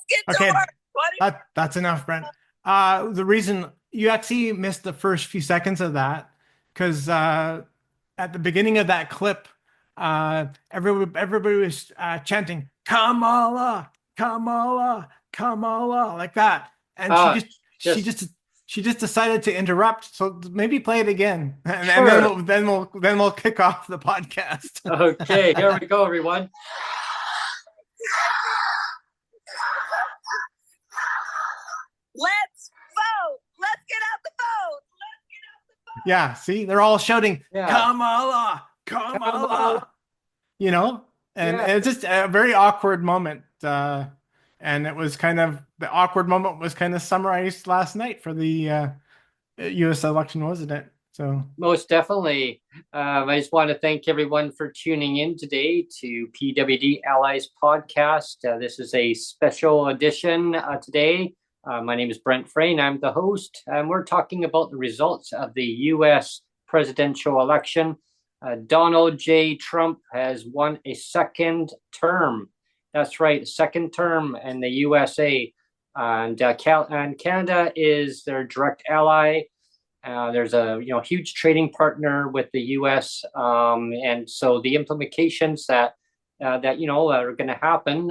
Let's get to Okay, work, buddy. that's enough, Brent. The reason you actually missed the first few seconds of that, because at the beginning of that clip, everybody was chanting Kamala, Kamala, Kamala, like that, and Uh, she just just she just decided to interrupt. So maybe play it again, and then sure. we'll kick off the podcast. Okay, here we go, everyone. Let's vote. Let's get out the vote. Let's get out the vote. Yeah, see, they're all shouting Yeah. Kamala, Come on. Kamala. You know, and Yeah. it's just a very awkward moment. And it was kind of the awkward moment was kind of summarized last night for the US election, wasn't it? So Most definitely. I just want to thank everyone for tuning in today to PWD Allies podcast. This is a special edition today. My name is Brent Frain. I'm the host, and we're talking about the results of the U.S. presidential election. Donald J. Trump has won a second term. That's right, second term in the USA. And Canada is their direct ally. There's a huge trading partner with the U.S. And so the implications that are going to happen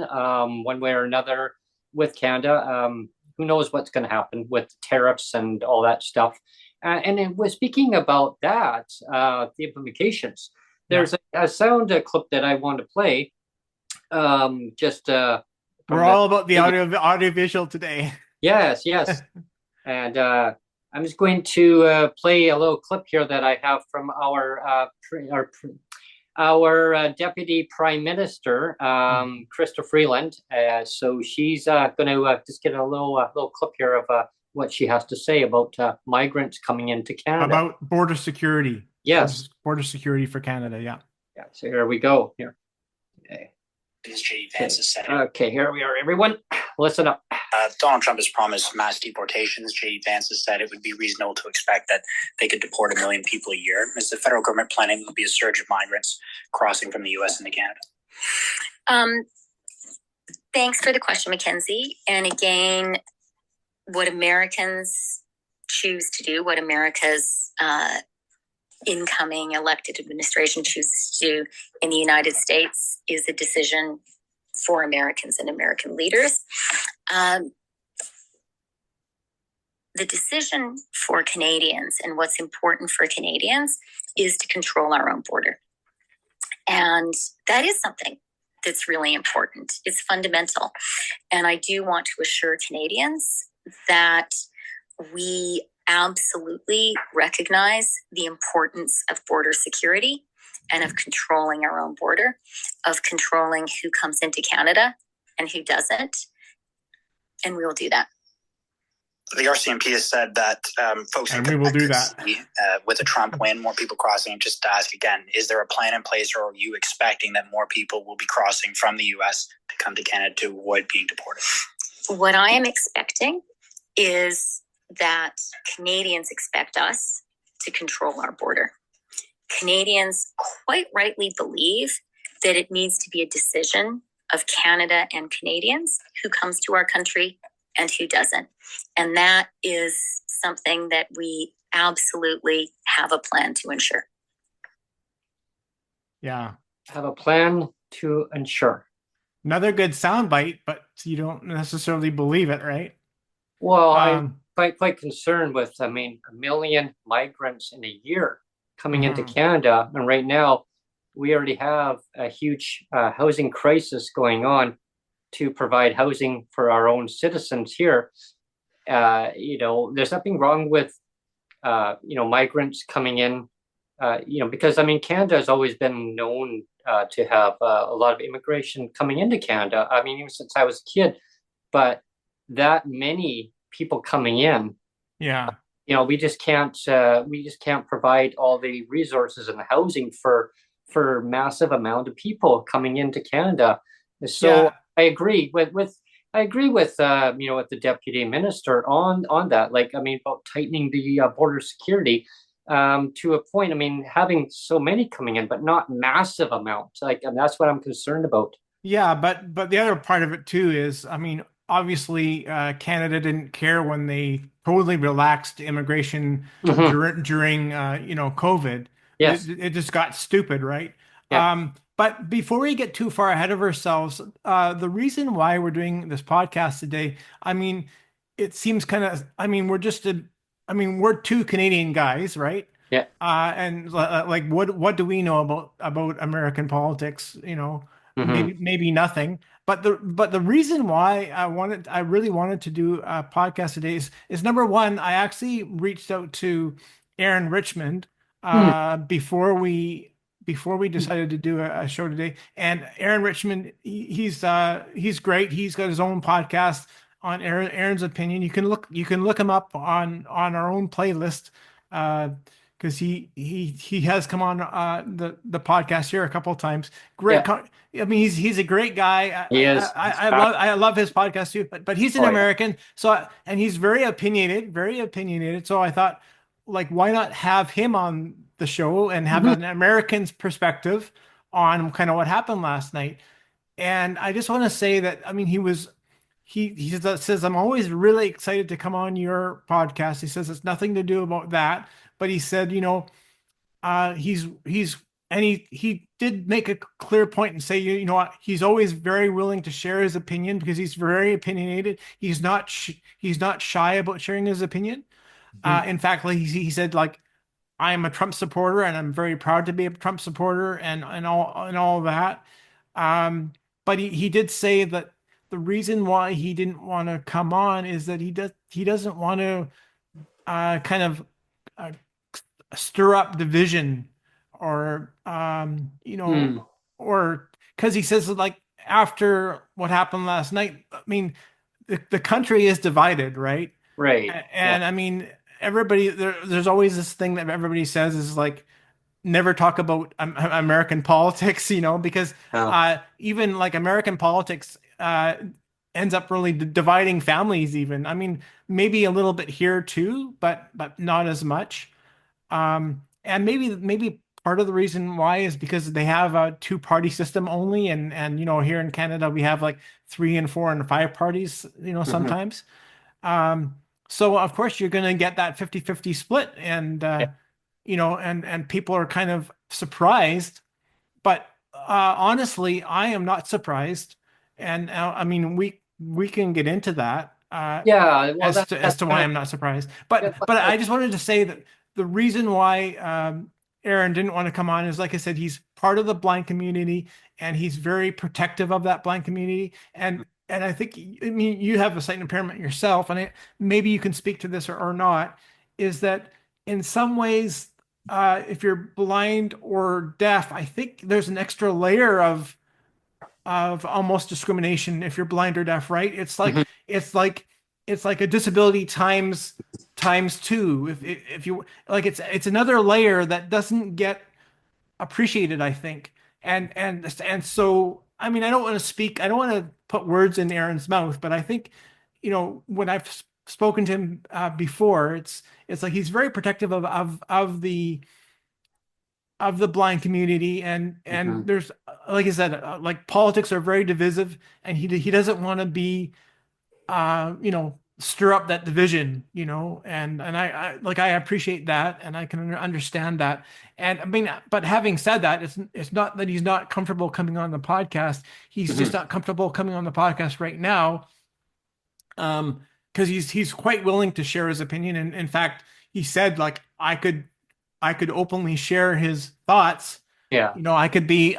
one way or another with Canada. Who knows what's going to happen with tariffs and all that stuff. And it was speaking about that, the implications. There's a sound clip that I want to play. we're all about the audiovisual today. Yes. And I'm just going to play a little clip here that I have from our Deputy Prime Minister, Krista Freeland. So she's going to just get a little clip here of what she has to say about migrants coming into Canada. About border security. Yes. Border security for Canada, yeah. Yeah, so here we go. Here. Okay. J.D. Vance has said it. Okay, here we are, everyone. Listen up. Donald Trump has promised mass deportations. J.D. Vance has said it would be reasonable to expect that they could deport 1 million people a year. Is the federal government planning there will be a surge of migrants crossing from the U.S. into Canada? Thanks for the question, Mackenzie. And again, what Americans choose to do, what America's incoming elected administration chooses to do in the United States is a decision for Americans and American leaders. The decision for Canadians and what's important for Canadians is to control our own border. And that is something that's really important. It's fundamental. And I do want to assure Canadians that we absolutely recognize the importance of border security and of controlling our own border, of controlling who comes into Canada and who doesn't. And we will do that. The RCMP has said that folks and we will do that with a Trump win, more people crossing. Just to ask again, is there a plan in place, or are you expecting that more people will be crossing from the U.S. to come to Canada to avoid being deported? What I am expecting is that Canadians expect us to control our border. Canadians quite rightly believe that it needs to be a decision of Canada and Canadians who comes to our country and who doesn't. And that is something that we absolutely have a plan to ensure. Yeah. Have a plan to ensure. Another good soundbite, but you don't necessarily believe it, right? Well, I'm quite concerned with, 1 million migrants in a year coming into Canada. And right now, we already have a huge housing crisis going on to provide housing for our own citizens here. There's nothing wrong with, migrants coming in, because, Canada has always been known to have a lot of immigration coming into Canada. Even since I was a kid, but that many people coming in, we just can't provide all the resources and housing for massive amount of people coming into Canada. So I agree with the deputy minister on that. About tightening the border security to a point. Having so many coming in, but not massive amounts. And that's what I'm concerned about. Yeah, but the other part of it too is, obviously Canada didn't care when they totally relaxed immigration during COVID. Yes. It just got stupid, right? Yeah. But before we get too far ahead of ourselves, the reason why we're doing this podcast today, I mean, it seems kind of, I mean, we're two Canadian guys, right? Yeah. And like, what do we know about American politics? Maybe nothing. But the reason why I really wanted to do a podcast today is number one, I actually reached out to Aaron Richmond before we decided to do a show today. And Aaron Richmond, he's great. He's got his own podcast on Aaron's Opinion. You can look him up on our own playlist. Because he has come on the podcast here a couple of times. Great, I mean he's a great guy. He is. I love his podcast too. But he's an American, so and he's very opinionated. So I thought, like, why not have him on the show and have an American's perspective on kind of what happened last night. And I just want to say that, I mean, he says, I'm always really excited to come on your podcast. He says it's nothing to do about that, but he said, he did make a clear point and say, what, he's always very willing to share his opinion because he's very opinionated. He's not shy about sharing his opinion. In fact, like he said, like, I am a Trump supporter and I'm very proud to be a Trump supporter and all that. But he did say that the reason why he didn't want to come on is that he doesn't want to kind of stir up division or or because he says, like, after what happened last night, I mean, the country is divided, right? Right. And I mean, everybody there's always this thing that everybody says is like, never talk about American politics, because even like American politics ends up really dividing families even. I mean, maybe a little bit here too, but not as much. And maybe part of the reason why is because they have a two-party system only, and here in Canada we have like 3 and 4 and 5 parties, sometimes. So of course you're going to get that 50-50 split, and and people are kind of surprised, but honestly, I am not surprised. And I mean, we can get into that. Well, as to why I'm not surprised. But I just wanted to say that the reason why Aaron didn't want to come on is, like I said, he's part of the blind community and he's very protective of that blind community. And I think, I mean, you have a sight impairment yourself, and maybe you can speak to this or not, is that in some ways, if you're blind or deaf, I think there's an extra layer of almost discrimination if you're blind or deaf, right? It's like it's like a disability times 2. If you like, it's another layer that doesn't get appreciated, I think. And so, I mean, I don't want to put words in Aaron's mouth, but I think, when I've spoken to him before, it's like he's very protective of the blind community, and there's, like I said, like, politics are very divisive, and he doesn't want to be stir up that division, and I appreciate that, and I can understand that. And I mean, but having said that, it's not that he's not comfortable coming on the podcast. He's just not comfortable coming on the podcast right now, because he's quite willing to share his opinion. And in fact, he said, like, I could openly share his thoughts. Yeah. I could be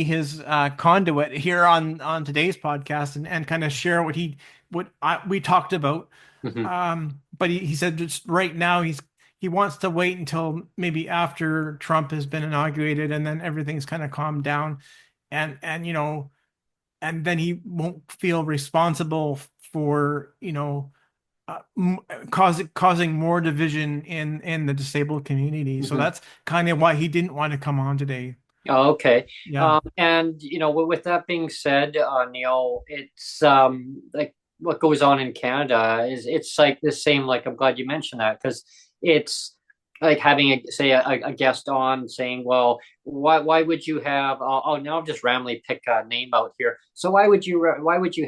his conduit here on today's podcast and kind of share what we talked about. But he said just right now he wants to wait until maybe after Trump has been inaugurated and then everything's kind of calmed down, and then he won't feel responsible for causing more division in the disabled community. So that's kind of why he didn't want to come on today. Oh, okay. Yeah. And with that being said, Neil, it's like what goes on in Canada it's like the same. Like, I'm glad you mentioned that, because it's like having a guest on saying, well, why would you have? Now I'm just randomly pick a name out here. So why would you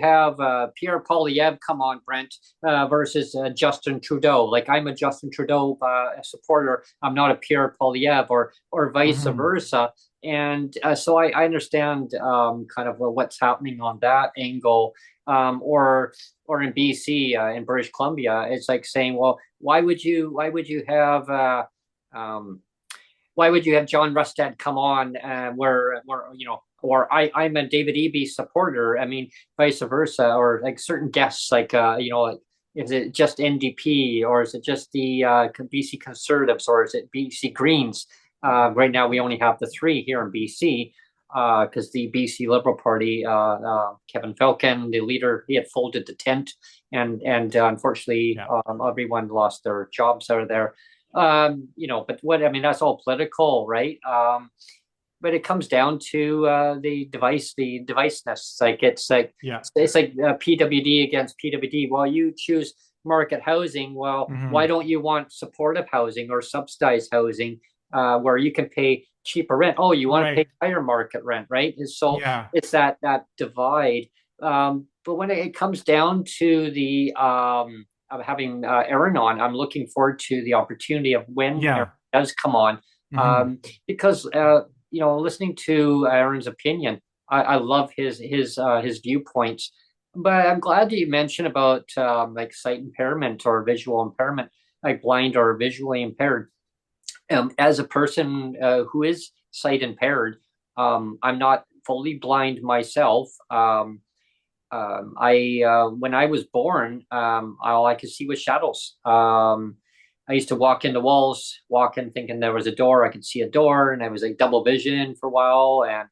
have Pierre Poilievre come on, Brent, versus Justin Trudeau? Like, I'm a Justin Trudeau supporter. I'm not a Pierre Poilievre, or vice versa. And so I understand kind of what's happening on that angle. Or in BC, in British Columbia, it's like saying, well, why would you have why would you have John Rustad come on, where or I'm a David Eby supporter. I mean, vice versa, or like certain guests, like like, is it just NDP, or is it just the BC Conservatives, or is it BC Greens? Right now, we only have the three here in BC, because the BC Liberal Party, Kevin Falcon, the leader, he had folded the tent, and unfortunately, everyone lost their jobs out of there. But that's all political, right? But it comes down to the deviceness. Like, it's like PWD against PWD. Well, you choose market housing. Well, why don't you want supportive housing or subsidized housing, where you can pay cheaper rent? Oh, you want to pay higher market rent, right? And so it's that divide. But when it comes down to the of having Aaron on, I'm looking forward to the opportunity of when Aaron does come on, because listening to Aaron's opinion, I love his viewpoints. But I'm glad that you mentioned about like sight impairment or visual impairment, like blind or visually impaired. As a person who is sight impaired, I'm not fully blind myself. When I was born, all I could see was shadows. I used to walk into walls, thinking there was a door. I could see a door, and I was like double vision for a while, and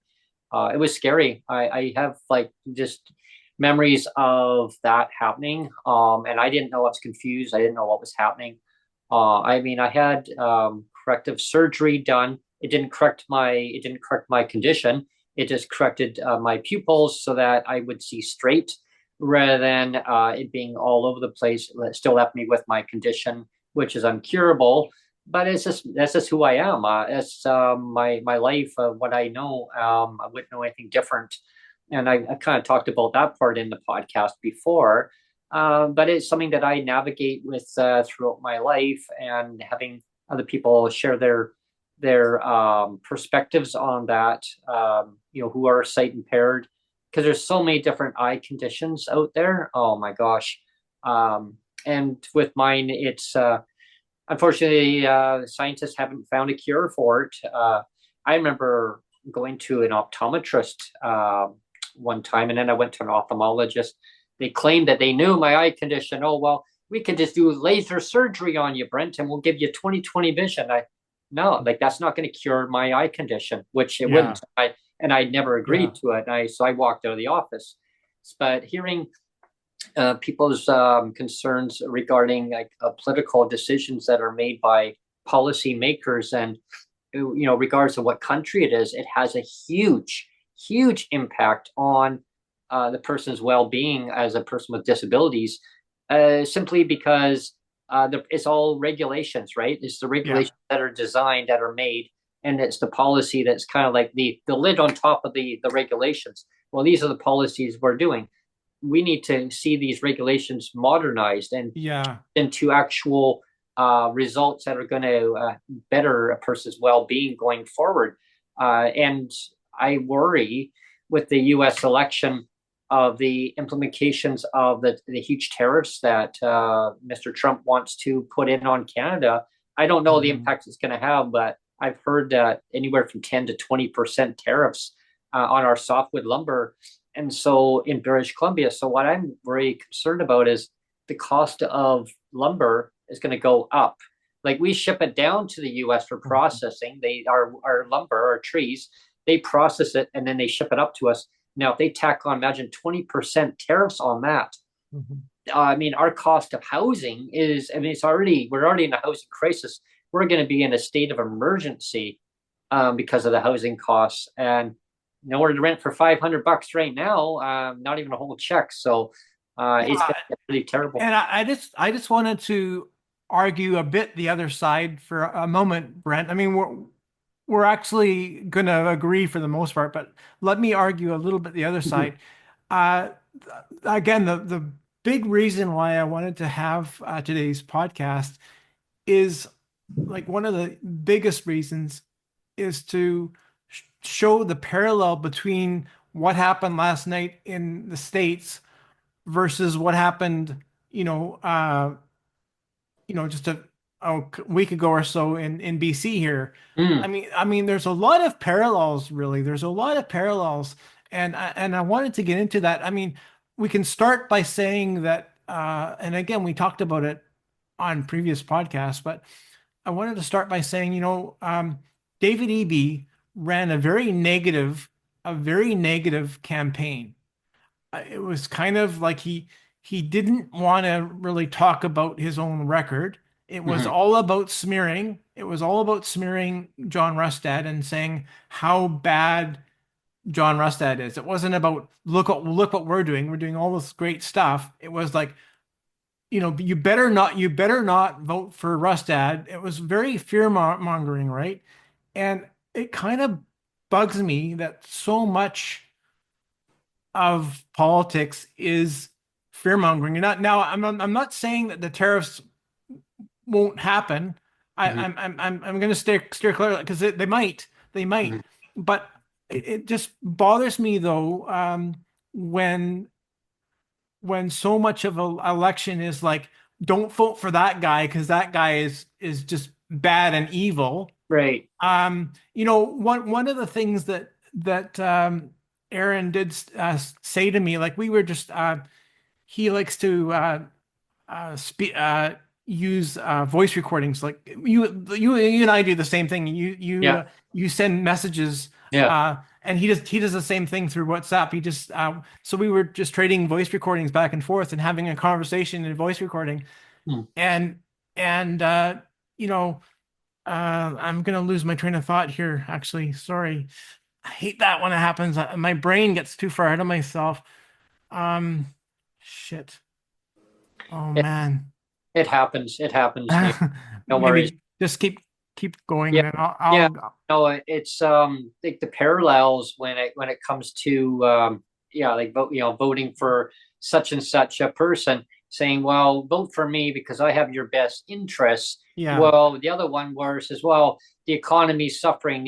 it was scary. I have like just memories of that happening, and I didn't know. I was confused. I didn't know what was happening. I had corrective surgery done. It didn't correct my condition. It just corrected my pupils so that I would see straight, rather than it being all over the place. It still left me with my condition, which is uncurable. But that's just who I am. It's my life, what I know. I wouldn't know anything different. And I kind of talked about that part in the podcast before. But it's something that I navigate with throughout my life, and having other people share their perspectives on that, who are sight impaired, because there's so many different eye conditions out there. Oh my gosh. And with mine, it's unfortunately, scientists haven't found a cure for it. I remember going to an optometrist one time, and then I went to an ophthalmologist. They claimed that they knew my eye condition. Oh, well, we could just do laser surgery on you, Brent, and we'll give you 20/20 vision. No, like, that's not going to cure my eye condition, which it wouldn't. I never agreed to it. So I walked out of the office. But hearing people's concerns regarding like political decisions that are made by policymakers, and regardless of what country it is, it has a huge impact on the person's well-being as a person with disabilities, simply because it's all regulations, right? It's the regulations that are designed, that are made, and it's the policy that's kind of like the lid on top of the regulations. Well, these are the policies we're doing. We need to see these regulations modernized and into actual results that are going to better a person's well-being going forward. And I worry with the U.S. election of the implications of the huge tariffs that Mr. Trump wants to put in on Canada. I don't know the impact it's going to have, but I've heard that anywhere from 10 to 20% tariffs on our softwood lumber. And so in British Columbia, so what I'm very concerned about is the cost of lumber is going to go up. Like, we ship it down to the U.S. for processing. Our lumber, our trees, they process it and then they ship it up to us. Now, if they tack on, imagine 20% tariffs on that. Our cost of housing is, we're already in a housing crisis. We're going to be in a state of emergency because of the housing costs. And in order to rent for $500 right now, not even a whole check. So it's really terrible. And I just wanted to argue a bit the other side for a moment, Brent. we're actually going to agree for the most part, but let me argue a little bit the other side. Uh, Again, the big reason why I wanted to have today's podcast is like one of the biggest reasons is to show the parallel between what happened last night in the States versus what happened, just a week ago or so in BC here. Mm. I mean, there's a lot of parallels, really. There's a lot of parallels, and I wanted to get into that. I mean, we can start by saying that, and again, we talked about it on previous podcasts, but I wanted to start by saying, David Eby ran a very negative campaign. It was kind of like he didn't want to really talk about his own record. It was Mhm. all about smearing. It was all about smearing John Rustad and saying how bad John Rustad is. It wasn't about look what we're doing. We're doing all this great stuff. It was like, you better not vote for Rustad. It was very fear mongering, right? And it kind of bugs me that so much of politics is fear mongering. You're not now. I'm not saying that the tariffs won't happen. Mhm. I'm going to steer clear because they might, Mhm. but it just bothers me though when so much of an election is like, don't vote for that guy because that guy is just bad and evil. Right. One of the things that Aaron did say to me, like we were just he likes to speak use voice recordings. Like you and I do the same thing. Yeah. You send messages, Yeah. and he does the same thing through WhatsApp. He just so we were just trading voice recordings back and forth and having a conversation in voice recording, Mm. and you know. I'm gonna lose my train of thought here. Actually, sorry. I hate that when it happens. My brain gets too far ahead of myself. Um, Shit. Oh It, man. it happens. It happens, Neil. No worries. Maybe just keep going, Yeah. and then Yeah. I'll No, it's like the parallels when it comes to yeah, like voting for such and such a person, saying, well, vote for me because I have your best interests. yeah, Well, the other one was as well, the economy's suffering,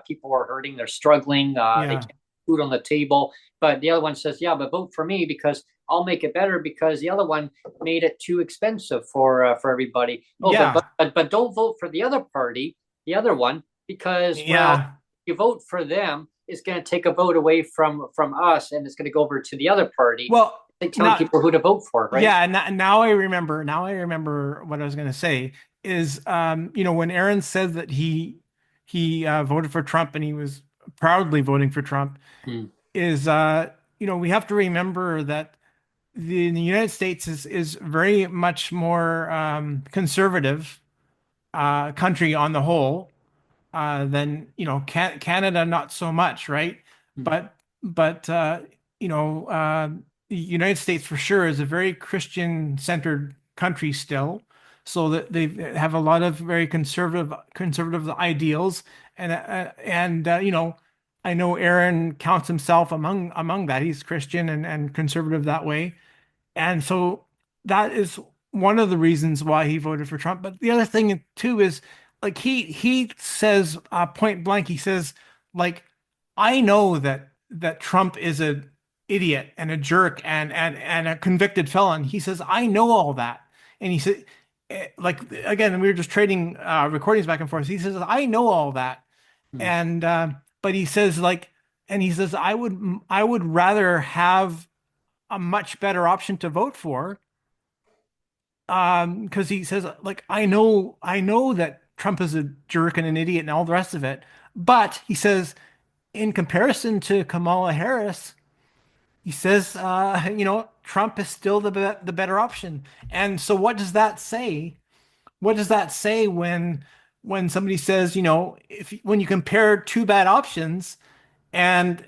people are hurting, they're struggling, they yeah, can't put food on the table. But the other one says, yeah, but vote for me because I'll make it better because the other one made it too expensive for everybody. Oh, yeah, but don't vote for the other party, the other one, because well, yeah. you vote for them, it's going to take a vote away from us, and it's going to go over to the other party. Well, Like telling not people who to vote for, right? yeah. Now I remember. Now I remember what I was gonna say is, when Aaron said that he voted for Trump and he was proudly voting for Trump, Hmm. is we have to remember that the United States is very much more conservative country on the whole than Canada, not so much, right? Hmm. But the United States for sure is a very Christian centered country still, so that they have a lot of very conservative ideals, and I know Aaron counts himself among that. He's Christian and conservative that way. And so that is one of the reasons why he voted for Trump. But the other thing too is like he says point blank, he says like, I know that Trump is a idiot and a jerk and a convicted felon. He says, I know all that. And he said, like again, we were just trading recordings back and forth. He says, I know all that. Hmm. And but he says like, and he says, I would rather have a much better option to vote for, because he says like, I know that Trump is a jerk and an idiot and all the rest of it, but he says in comparison to Kamala Harris, he says Trump is still the better option. And so what does that say? What does that say when somebody says, if when you compare two bad options, and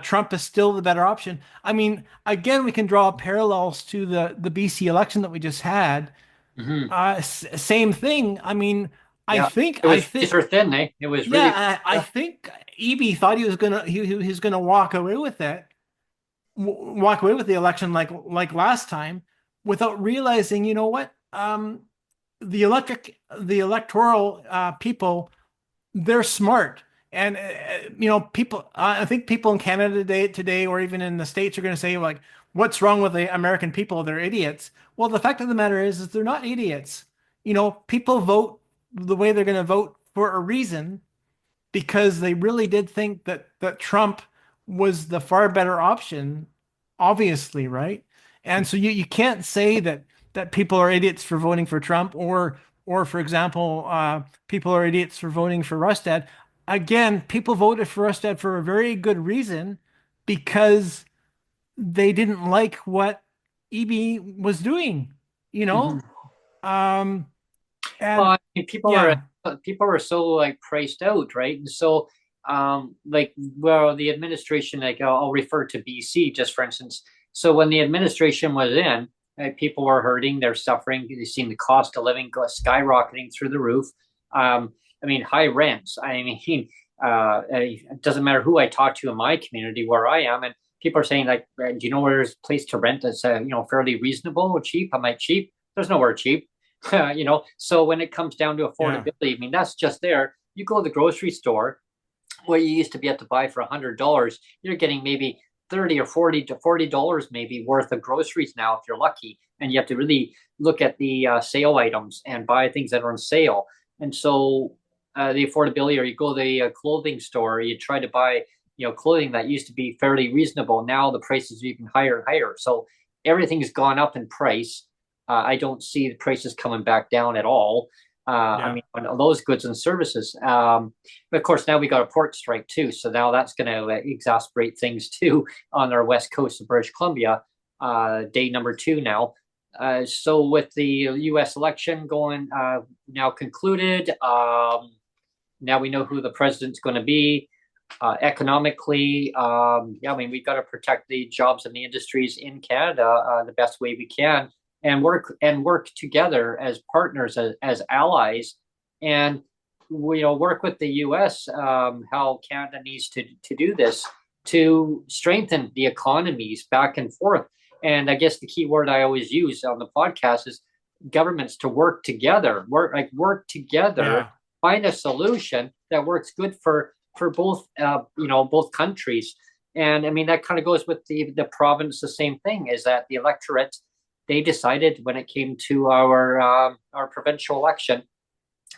Trump is still the better option. I mean, again, we can draw parallels to the BC election that we just had. Hmm. Same thing. I mean, I Yeah. think, It I was think, razor thin, eh? It was really, yeah, I think EB thought he was gonna walk away with it, walk away with the election like last time, without realizing, you know what, the electoral people, they're smart. And people, I think people in Canada today, or even in the States, are going to say, like, what's wrong with the American people? They're idiots. Well, the fact of the matter is they're not idiots. People vote the way they're going to vote for a reason, because they really did think that Trump was the far better option, obviously, right? And so you can't say that people are idiots for voting for Trump, or for example, people are idiots for voting for Rustad. Again, people voted for Rustad for a very good reason, because they didn't like what EB was doing, you know? Mhm. Um, Well, and I mean, yeah, people were so like priced out, right? And so, like, well, the administration, like, I'll refer to BC just for instance. So when the administration was in, people were hurting, they're suffering. They've seen the cost of living go skyrocketing through the roof. I mean, high rents. I mean, it doesn't matter who I talk to in my community where I am, and people are saying like, do you know where there's a place to rent that's fairly reasonable or cheap? I'm like, cheap? There's nowhere cheap. So when it comes down to yeah, affordability, I mean, that's just there. You go to the grocery store, where you used to be able to buy for $100, you're getting maybe 30 or 40 to $40 maybe worth of groceries now if you're lucky. And you have to really look at the sale items and buy things that are on sale. And so the affordability, or you go to the clothing store, you try to buy clothing that used to be fairly reasonable. Now the prices are even higher and higher. So everything's gone up in price. I don't see the prices coming back down at all. I yeah. mean, on those goods and services. But of course, now we got a port strike too, so now that's going to exasperate things too on our west coast of British Columbia. Day number 2 now. So with the U.S. election going now concluded, now we know who the president's going to be. Economically, yeah, I mean, we've got to protect the jobs and the industries in Canada the best way we can, and work together as partners, as allies, and work with the U.S. How Canada needs to do this to strengthen the economies back and forth. And I guess the key word I always use on the podcast is governments to work together, work together, Yeah. find a solution that works good for both both countries. And I mean, that kind of goes with the province. The same thing is that the electorate, they decided when it came to our provincial election,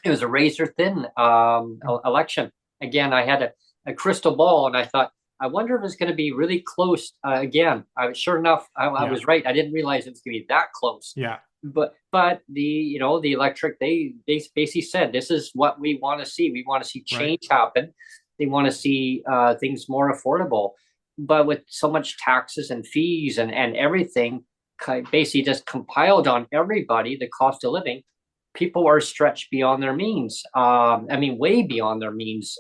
it was a razor thin election. Again, I had a crystal ball, and I thought, I wonder if it's going to be really close again. Sure enough, I Yeah. was right. I didn't realize it was going to be that close. Yeah. But the electric, they basically said, this is what we want to see. We want to see change happen. They want to see things more affordable. But with so much taxes and fees and everything basically just compiled on everybody, the cost of living, people are stretched beyond their means. I mean, way beyond their means.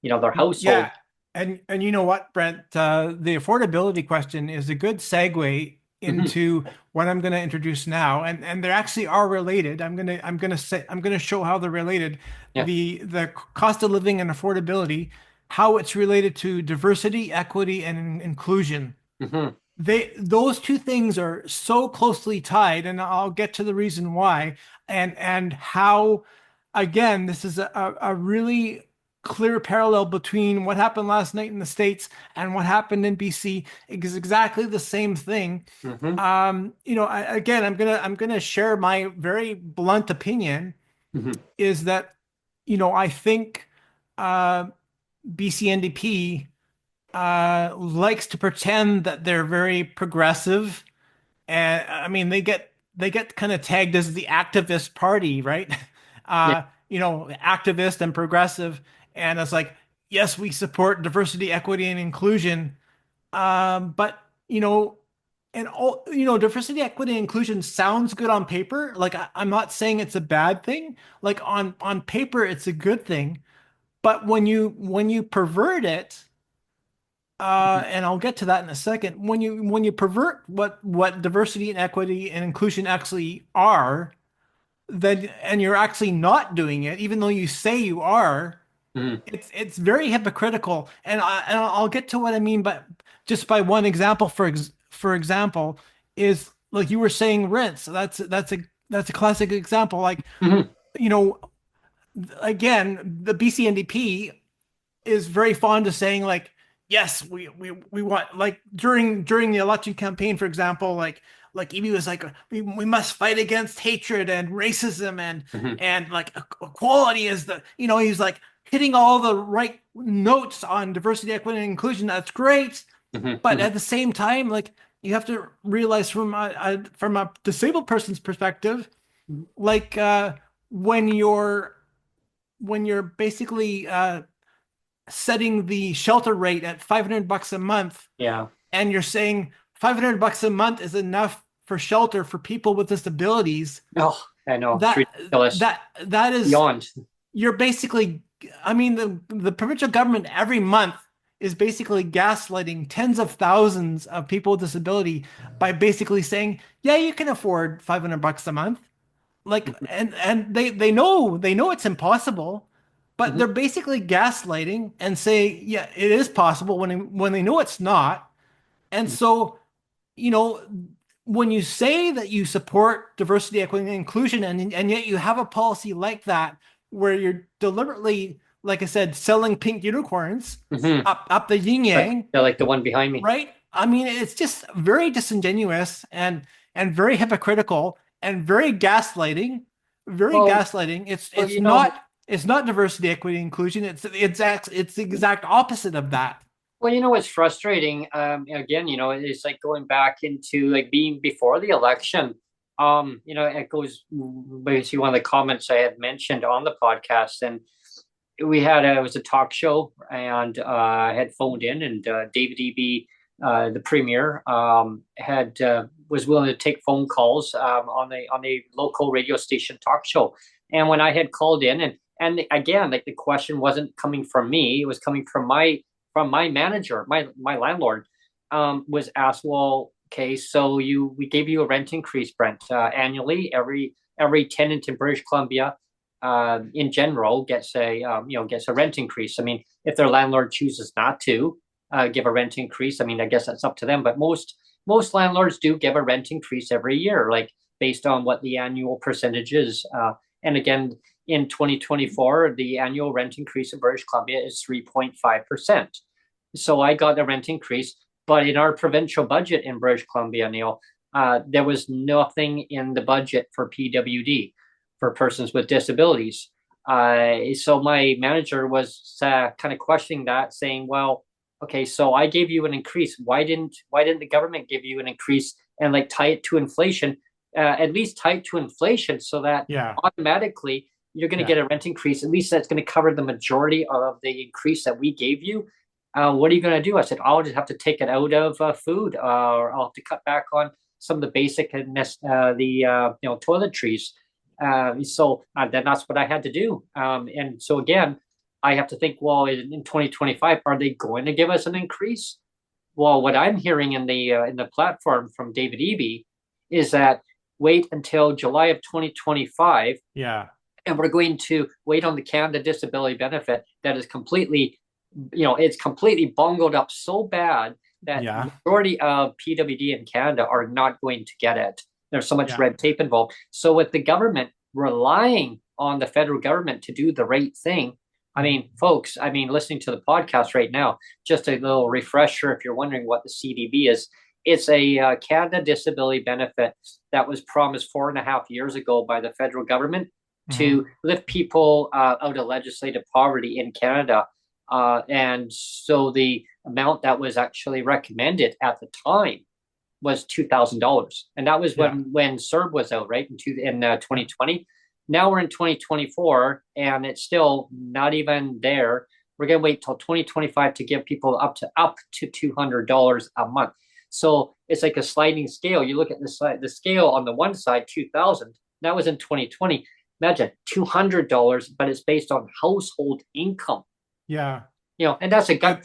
Their household. Yeah. And you know what, Brent? The affordability question is a good segue Mhm. into what I'm going to introduce now, and they actually are related. I'm gonna show how they're related. Yeah. The cost of living and affordability, how it's related to diversity, equity, and inclusion. Hmm. Those two things are so closely tied, and I'll get to the reason why, and how, again, this is a really clear parallel between what happened last night in the States and what happened in BC. It's exactly the same thing. Hmm. Again, I'm gonna share my very blunt opinion, Hmm. is that, I think BC NDP likes to pretend that they're very progressive, and I mean they get kind of tagged as the activist party, right? Yeah. Activist and progressive, and it's like, yes, we support diversity, equity, and inclusion, but and all, diversity, equity, and inclusion sounds good on paper. Like, I'm not saying it's a bad thing. Like, on paper, it's a good thing, but when you pervert it, and I'll get to that in a second. When you pervert what diversity and equity and inclusion actually are, then and you're actually not doing it, even though you say you are, Mhm. it's very hypocritical. And I'll get to what I mean, but just by one example, for example, is like you were saying rents. That's a classic example. Like, Mhm. you know, again, the BC NDP is very fond of saying like, yes, we want, like during the election campaign, for example, like Eby was like, we must fight against hatred and racism Mhm. and like equality is the, he's like hitting all the right notes on diversity, equity, and inclusion. That's great. Mhm. But Mhm. at the same time, like you have to realize from a disabled person's perspective, like when you're basically setting the shelter rate at $500 a month, Yeah. and you're saying $500 a month is enough for shelter for people with disabilities, Oh, I know. It's that ridiculous. that is, Beyond. you're basically, I mean, the provincial government every month is basically gaslighting tens of thousands of people with disability by basically saying, yeah, you can afford $500 a month. Like, Mhm. and they know it's impossible, but Mhm. they're basically gaslighting and say, yeah, it is possible when they know it's not. And so, you know, when you say that you support diversity, equity, and inclusion, and yet you have a policy like that where you're deliberately, like I said, selling pink unicorns Mhm. up the yin yang, They're like the one behind me. right? I mean, it's just very disingenuous and very hypocritical and very gaslighting, very Well, gaslighting. It's well, it's you know, not it's not diversity, equity, inclusion. It's the exact opposite of that. Well, you know what's frustrating? Again, it's like going back into like being before the election. It goes basically one of the comments I had mentioned on the podcast, and it was a talk show, and I had phoned in, and David Eby, the premier, had was willing to take phone calls on the local radio station talk show, and when I had called in, and again, like the question wasn't coming from me, it was coming from my manager, my landlord, was asked, well, okay, so we gave you a rent increase, Brent, annually. Every tenant in British Columbia, in general, gets a rent increase. I mean, if their landlord chooses not to give a rent increase, I mean, I guess that's up to them. But most landlords do give a rent increase every year, like based on what the annual percentage is. And again, in 2024, the annual rent increase in British Columbia is 3.5%. So I got a rent increase, but in our provincial budget in British Columbia, Neil, there was nothing in the budget for PWD, for persons with disabilities. So my manager was kind of questioning that, saying, "Well, okay, so I gave you an increase. Why didn't the government give you an increase and like tie it to inflation? At least tie it to inflation so that Yeah, automatically you're going to yeah. get a rent increase. At least that's going to cover the majority of the increase that we gave you. What are you going to do?" I said, "I'll just have to take it out of food, or I'll have to cut back on some of the basic toiletries." Then that's what I had to do. And so again, I have to think, well, in 2025, are they going to give us an increase? Well, what I'm hearing in the platform from David Eby is that wait until July of 2025, Yeah. and we're going to wait on the Canada Disability Benefit that is completely, it's completely bungled up so bad that Yeah. majority of PWD in Canada are not going to get it. There's so much Yeah. red tape involved. So with the government relying on the federal government to do the right thing, I mean, folks, listening to the podcast right now, just a little refresher if you're wondering what the CDB is. It's a Canada Disability Benefit that was promised 4.5 years ago by the federal government to lift people out of legislative poverty in Canada. And so the amount that was actually recommended at the time was $2,000, and that was when CERB was out, right, in 2020. Now we're in 2024, and it's still not even there. We're gonna wait till 2025 to give people up to $200 a month. So it's like a sliding scale. You look at the scale on the one side, 2,000. That was in 2020. Imagine $200, but it's based on household income. Yeah. And that's a gut.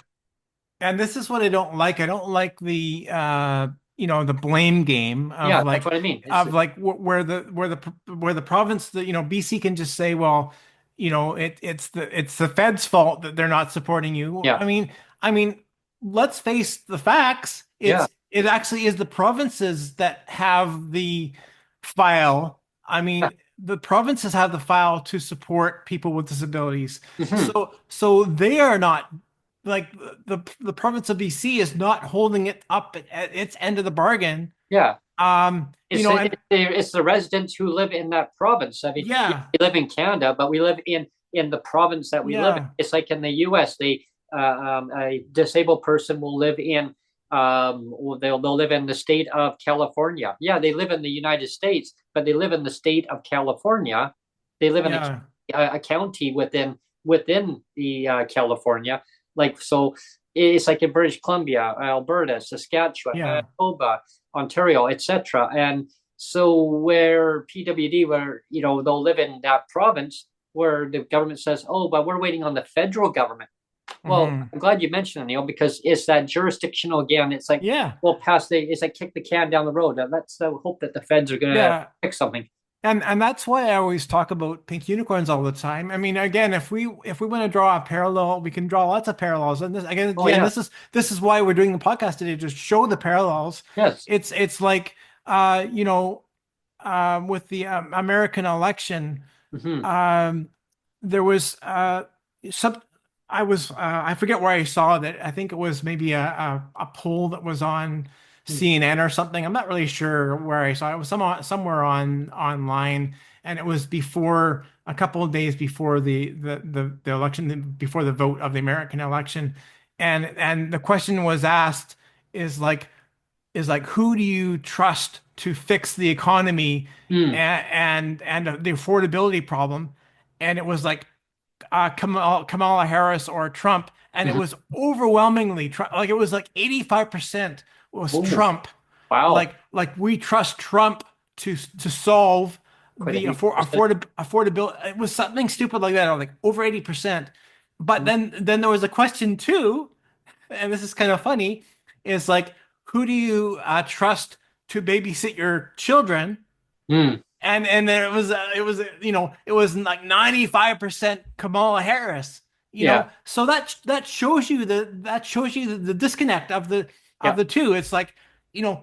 And this is what I don't like. I don't like the the blame game of Yeah, like that's what I mean. where the province, BC can just say, well, it's the Fed's fault that they're not supporting you. Yeah. I mean, let's face the facts. Yeah. It actually is the provinces that have the file. I Yeah. mean, the provinces have the file to support people with disabilities. Mhm. So they are not, like, the province of BC is not holding it up at its end of the bargain. Yeah. You know, and It's the residents who live in that province. I mean, yeah, yeah, we live in Canada, but we live in the province that we live in. yeah, It's like in the U.S. A disabled person will live in they'll live in the state of California. Yeah, they live in the United States, but they live in the state of California. They live in yeah, a county within the California. Like, so it's like in British Columbia, Alberta, Saskatchewan, yeah, Manitoba, Ontario, etc. And so where PWD, where they'll live in that province where the government says, "Oh, but we're waiting on the federal government." Well, mhm, I'm glad you mentioned it, Neil, because it's that jurisdictional again. It's like yeah, it's like kick the can down the road. Let's hope that the feds are going to yeah. fix something. And that's why I always talk about pink unicorns all the time. I mean, again, if we want to draw a parallel, we can draw lots of parallels. And Oh yeah, this is why we're doing the podcast today, to show the parallels. yes, It's like with the American election. hmm um, there was some I forget where I saw that. I think it was maybe a poll that was on CNN or something. I'm not really sure where I saw it. It was somewhere online, and it was before, a couple of days before the election, before the vote of the American election, and the question was asked, is like who do you trust to fix the economy mm, and the affordability problem? And it was like Kamala Harris or Trump, and it hmm was overwhelmingly Trump. Like, it was like 85% was oh Trump. wow, Like we trust Trump to solve quite a the huge affordability. It was something stupid like that, like over 80%. But percent. then there was a question too, and this is kind of funny, is like, who do you trust to babysit your children? Mm, And then it was like 95% Kamala Harris. yeah, So that shows you the disconnect of the yeah, two. It's like,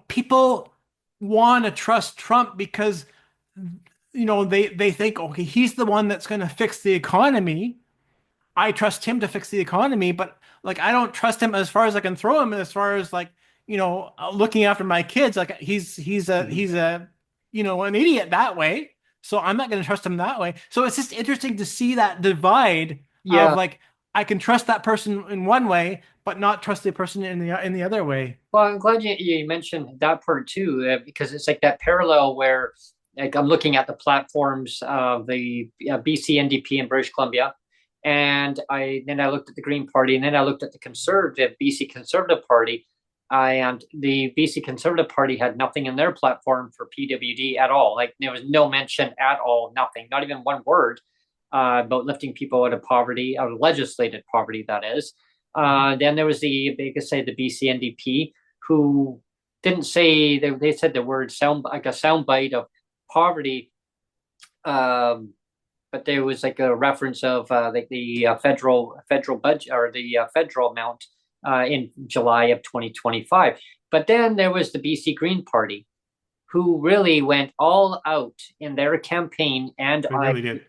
people want to trust Trump because they think, okay, he's the one that's going to fix the economy. I trust him to fix the economy, but like, I don't trust him as far as I can throw him, as far as, like, looking after my kids. Like, mhm, he's a an idiot that way. So I'm not going to trust him that way. So it's just interesting to see that divide of, yeah. like, I can trust that person in one way, but not trust the person in the other way. Well, I'm glad you mentioned that part too, because it's like that parallel where, like, I'm looking at the platforms of the BC NDP in British Columbia, and I looked at the Green Party, and then I looked at the Conservative BC Conservative Party, and the BC Conservative Party had nothing in their platform for PWD at all. Like, there was no mention at all, nothing, not even one word about lifting people out of poverty, out of legislated poverty, that is. Then there was the BC NDP, who didn't say, they said the word like a sound bite of poverty, but there was like a reference of like the federal budget, or the federal amount in July of 2025. But then there was the BC Green Party, who really went all out in their campaign, and They really did.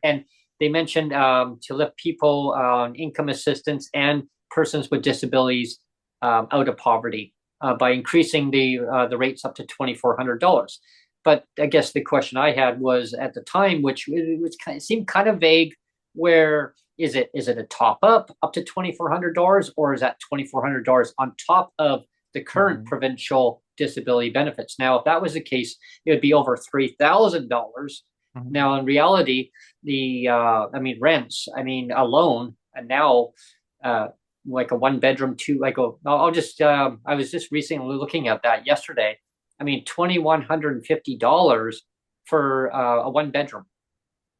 they mentioned to lift people on income assistance and persons with disabilities out of poverty by increasing the rates up to $2,400. But I guess the question I had was, at the time, which seemed kind of vague, where is it a top up to $2,400, or is that $2,400 on top of the current Mhm. provincial disability benefits? Now, if that was the case, it would be over $3,000. Mhm. Now, in reality, rents, alone, and now, like a one bedroom, I was just recently looking at that yesterday. $2,150 for a one bedroom.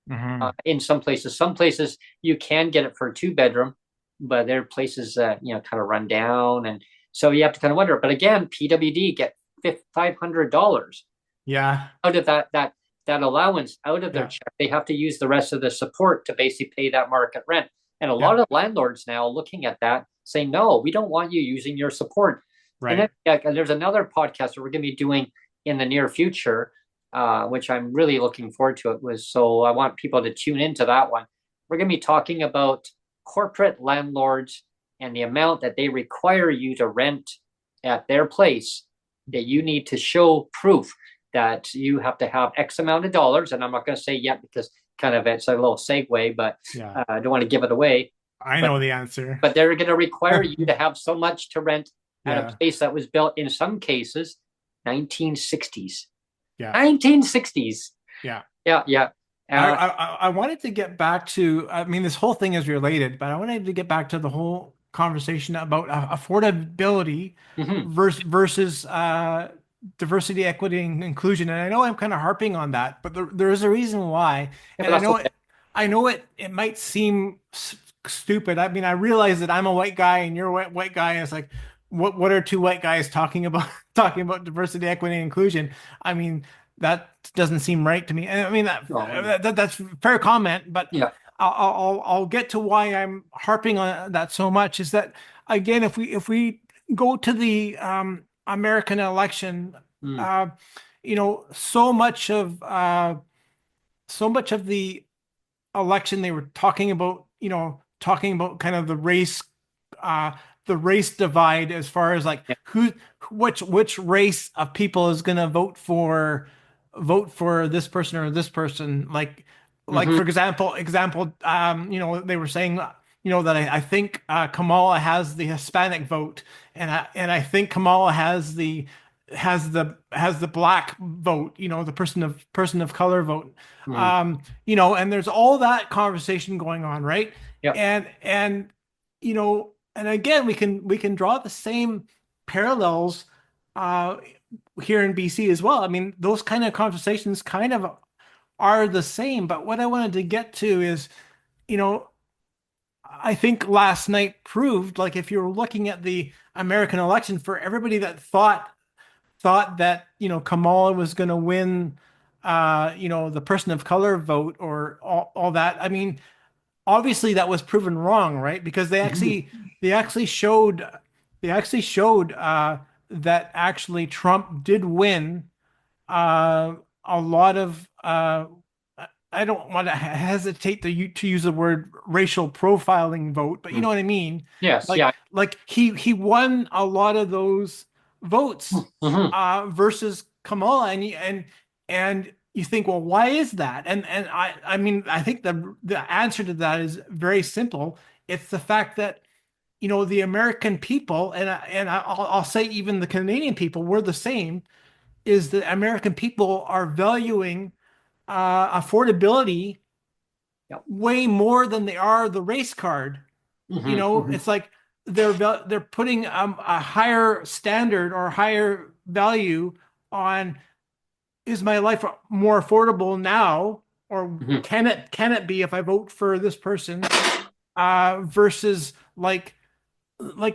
Mhm. In some places you can get it for a two bedroom, but there are places that kind of run down, and so you have to kind of wonder. But again, PWD $500 Yeah. out of that allowance out of their check. They have to use the rest of the support to basically pay that market rent. And a lot of landlords now looking at that say, no, we don't want you using your support. Right. And then there's another podcast that we're going to be doing in the near future, which I'm really looking forward to. So I want people to tune into that one. We're going to be talking about corporate landlords and the amount that they require you to rent at their place, that you need to show proof that you have to have X amount of dollars. And I'm not going to say yet because kind of it's a little segue, but I don't want to give it away. I know the answer. But they're going to require you to have so much to rent at a place that was built, in some cases, 1960s. Yeah. 1960s. Yeah. Yeah. Yeah. I wanted to get back to, I mean, this whole thing is related, but I wanted to get back to the whole conversation about affordability versus diversity, equity, and inclusion. And I know I'm kind of harping on that, but there is a reason why. And I know it might seem stupid. I mean, I realize that I'm a white guy and you're a white guy. And it's like, what are two white guys talking about diversity, equity, and inclusion? I mean, that doesn't seem right to me. And I mean, that's fair comment, but I'll get to why I'm harping on that so much is that, again, if we go to the American election, so much of the election, they were talking about kind of the race divide, as far as like which race of people is going to vote for this person or this person. Like for example, they were saying, that I think Kamala has the Hispanic vote, and I think Kamala has the black vote, the person of color vote. And there's all that conversation going on, right? Yeah. And again, we can draw the same parallels here in BC as well. I mean, those kind of conversations kind of are the same, but what I wanted to get to is, I think last night proved, like, if you're looking at the American election, for everybody that thought that, Kamala was going to win, the person of color vote or all that. I mean, obviously that was proven wrong, right? Because they actually showed that actually Trump did win a lot of I don't want to hesitate to use the word racial profiling vote, but you know what I mean? Yes. Like he won a lot of those votes versus Kamala, and you think, well, why is that? And I mean, I think the answer to that is very simple. It's the fact that, the American people, and I'll say even the Canadian people, we're the same, is that American people are valuing affordability way more than they are the race card. It's like they're putting a higher standard or higher value on, is my life more affordable now, or can it be if I vote for this person, versus like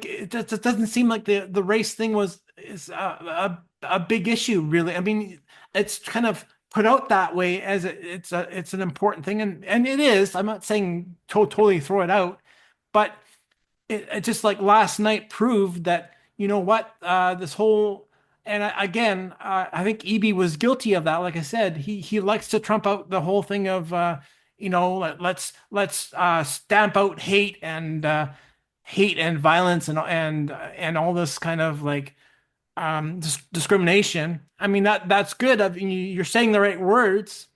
it doesn't seem like the race thing is a big issue, really. I mean, it's kind of put out that way as it's an important thing, and it is. I'm not saying totally throw it out, but it just, like, last night proved that, this whole, and I think EB was guilty of that. Like I said, he likes to trump out the whole thing of let's stamp out hate and violence and all this kind of, like, discrimination. I mean, that's good. I mean, you're saying the right words.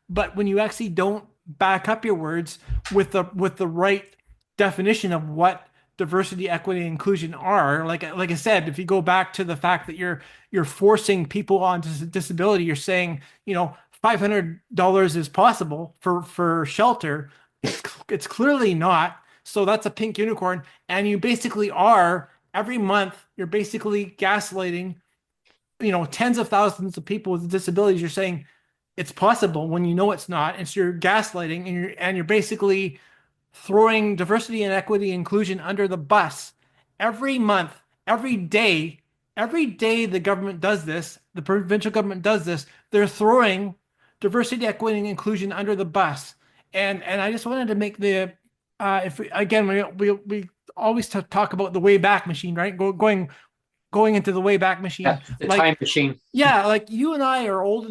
But when you actually don't back up your words with the right definition of what diversity, equity, and inclusion are, like I said, if you go back to the fact that you're forcing people onto disability, you're saying, $500 is possible for shelter. It's clearly not. So that's a pink unicorn, and you basically are, every month, you're basically gaslighting, tens of thousands of people with disabilities. You're saying it's possible when it's not. And so you're gaslighting, and you're basically throwing diversity and equity and inclusion under the bus every month, every day, every day the government does this, the provincial government does this, they're throwing diversity, equity, and inclusion under the bus. And I just wanted to make the if we, again we always talk about the way back machine, right? Going into the way back machine. Yeah, the like time machine. yeah, like you and I are old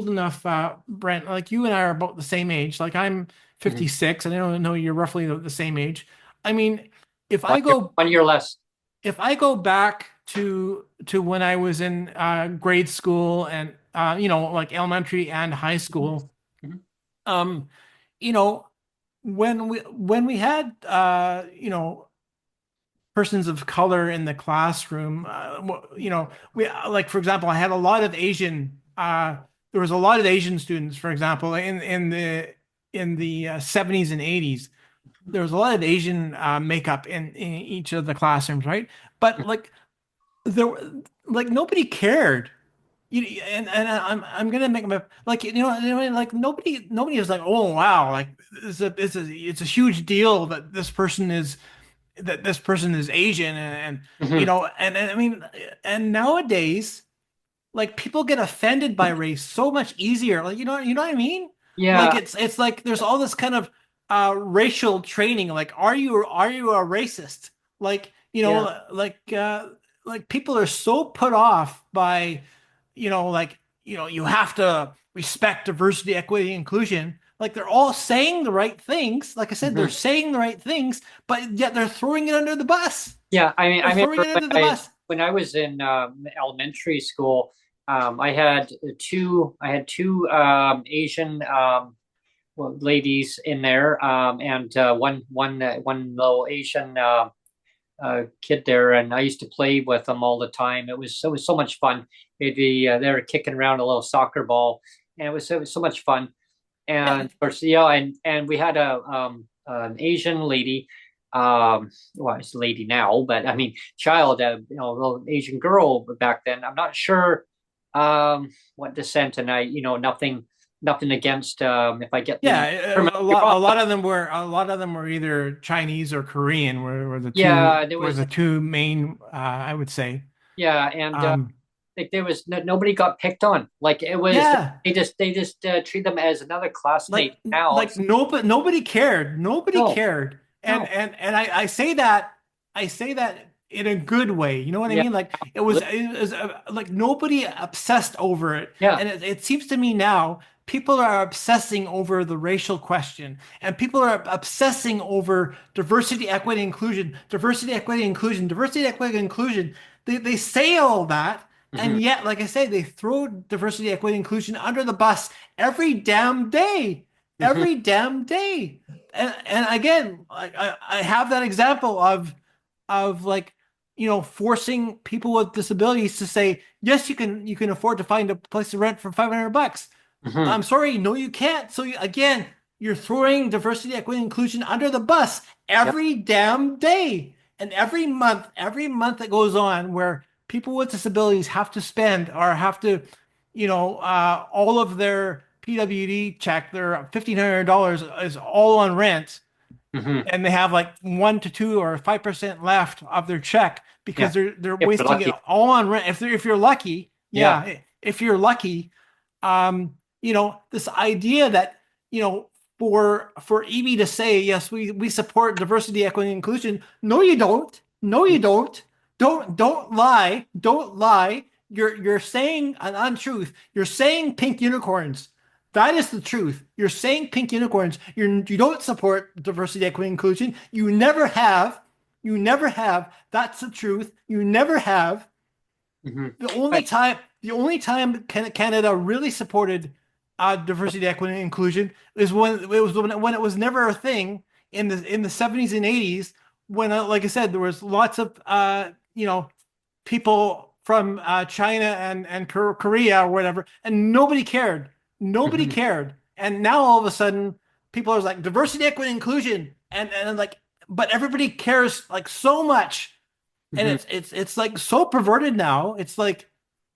enough, Brent. Like you and I are about the same age. Like I'm 56, and I don't know you're roughly the same age. I mean, if I go 1 year less. if I go back to when I was in grade school and like elementary and high school, Mhm. you know, when we had persons of color in the classroom, we like, for example, I had a lot of Asian. There was a lot of Asian students, for example, in the 70s and 80s. There was a lot of Asian makeup in each of the classrooms, right? But like there, like nobody cared. I'm gonna make my like like nobody is like, oh wow, like it's a huge deal that this person is Asian, Mhm. and I mean, and nowadays, like people get offended by race so much easier. Like you know what I mean? Like Yeah, it's like there's all this kind of racial training. Like, are you a racist? Like yeah. like people are so put off by you have to respect diversity, equity, inclusion. Like they're all saying the right things. Like I said, they're Mhm. saying the right things, but yet they're throwing it under the bus. Yeah, I mean, They're I throwing remember it under the bus. when I was in elementary school, I had two Asian well, ladies in there, and one little Asian kid there, and I used to play with them all the time. It was so much fun. It'd be they were kicking around a little soccer ball, and it was so much fun. And Yeah, of course, and we had an Asian lady, well, it's a lady now, but I mean, child, a little Asian girl back then. I'm not sure what descent, and nothing against if I get the yeah. terminology wrong. A lot of them were either Chinese or Korean. Were the Yeah, there was two main. I would say. yeah, and Um, like there was nobody got picked on. Like it was yeah. they just treat them as another classmate like now. like nobody cared, No, no, and I say that, in a good way, you know what I yeah, mean? Like absolutely. it was like nobody obsessed over it, Yeah. and it seems to me now people are obsessing over the racial question, and people are obsessing over diversity, equity, inclusion, diversity, equity, inclusion, diversity, equity, inclusion. They say all that, Hmm. and yet, like I say, they throw diversity, equity, inclusion under the bus every damn day, Hmm. every damn day. And again, I have that example of like, forcing people with disabilities to say, yes, you can afford to find a place to rent for $500. Hmm. I'm sorry, no, you can't. So again, you're throwing diversity, equity, inclusion under the bus Yep. every damn day. And every month that goes on where people with disabilities have to spend or have to, all of their PWD check, their $1,500 is all on rent, Hmm. and they have like 1 to 2 or 5% left of their check Yeah. because they're If you're wasting it lucky. all on rent. If you're lucky, Yeah. yeah, if you're lucky, this idea that you know for EB to say yes, we support diversity, equity, and inclusion. No, you don't. No, you don't. Don't lie. Don't lie. You're saying an untruth. You're saying pink unicorns. That is the truth. You're saying pink unicorns. You don't support diversity, equity, inclusion. You never have. You never have. That's the truth. You never have. Hmm. The only time Canada really supported diversity, equity, and inclusion is when it was never a thing in the 70s and 80s when, like I said, there was lots of people from China and Korea or whatever, and nobody cared. Nobody Hmm. cared. And now all of a sudden, people are like diversity, equity, inclusion, and like, but everybody cares like so much, and Hmm. it's like so perverted now. It's like,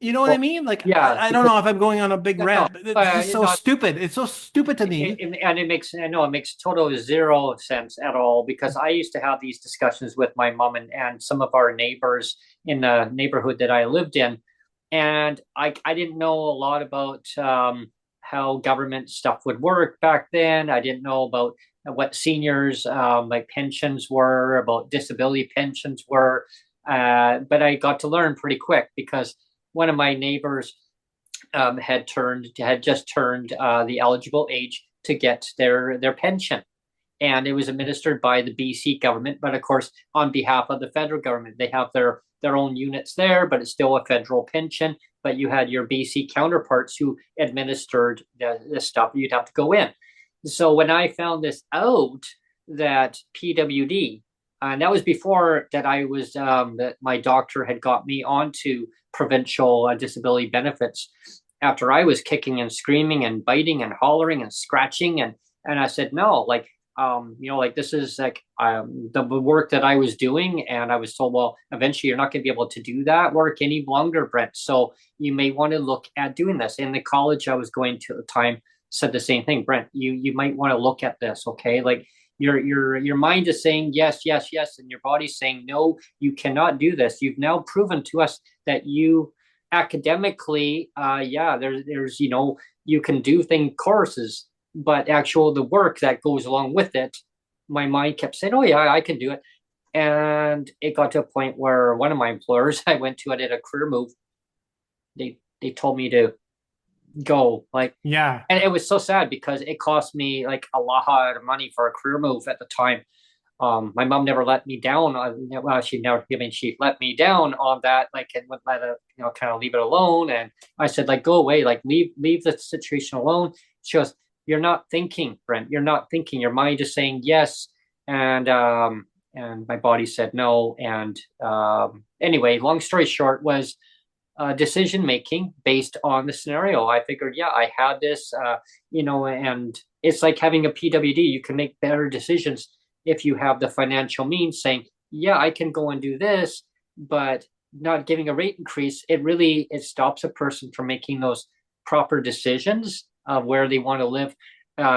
You know what I mean? Like, yeah, I don't know if I'm going on a big no, rant, but it's just so no, stupid. It's so stupid to me. and it makes, I know it makes total zero sense at all, because I used to have these discussions with my mom and some of our neighbors in the neighborhood that I lived in. And I didn't know a lot about how government stuff would work back then. I didn't know about what seniors like pensions were, about disability pensions were. But I got to learn pretty quick, because one of my neighbors had just turned the eligible age to get their pension, and it was administered by the BC government, but of course on behalf of the federal government. They have their own units there, but it's still a federal pension. But you had your BC counterparts who administered the stuff. You'd have to go in. So when I found this out, that PWD, and that was before that I was that my doctor had got me onto provincial disability benefits, after I was kicking and screaming and biting and hollering and scratching, and I said no, like like this is like the work that I was doing, and I was told, well, eventually you're not going to be able to do that work any longer, Brent. So you may want to look at doing this. And the college I was going to at the time said the same thing, Brent. You might want to look at this, okay? Like your mind is saying yes, yes, yes, and your body's saying no, you cannot do this. You've now proven to us that you academically, there's you can do courses, but the work that goes along with it, my mind kept saying, oh yeah, I can do it. And it got to a point where one of my employers I went to, I did a career move. They told me to go, like, Yeah. and it was so sad because it cost me like a lot of money for a career move at the time. My mom never let me down. Well, she never, I mean, she let me down on that, like, and would let it, kind of leave it alone. And I said, like, go away, like, leave the situation alone. She goes, you're not thinking, Brent. You're not thinking. Your mind is saying yes, and my body said no. And anyway, long story short was decision making based on the scenario. I figured, yeah, I had this, and it's like having a PWD. You can make better decisions if you have the financial means, saying, yeah, I can go and do this, but not giving a rate increase. It stops a person from making those proper decisions of where they want to live.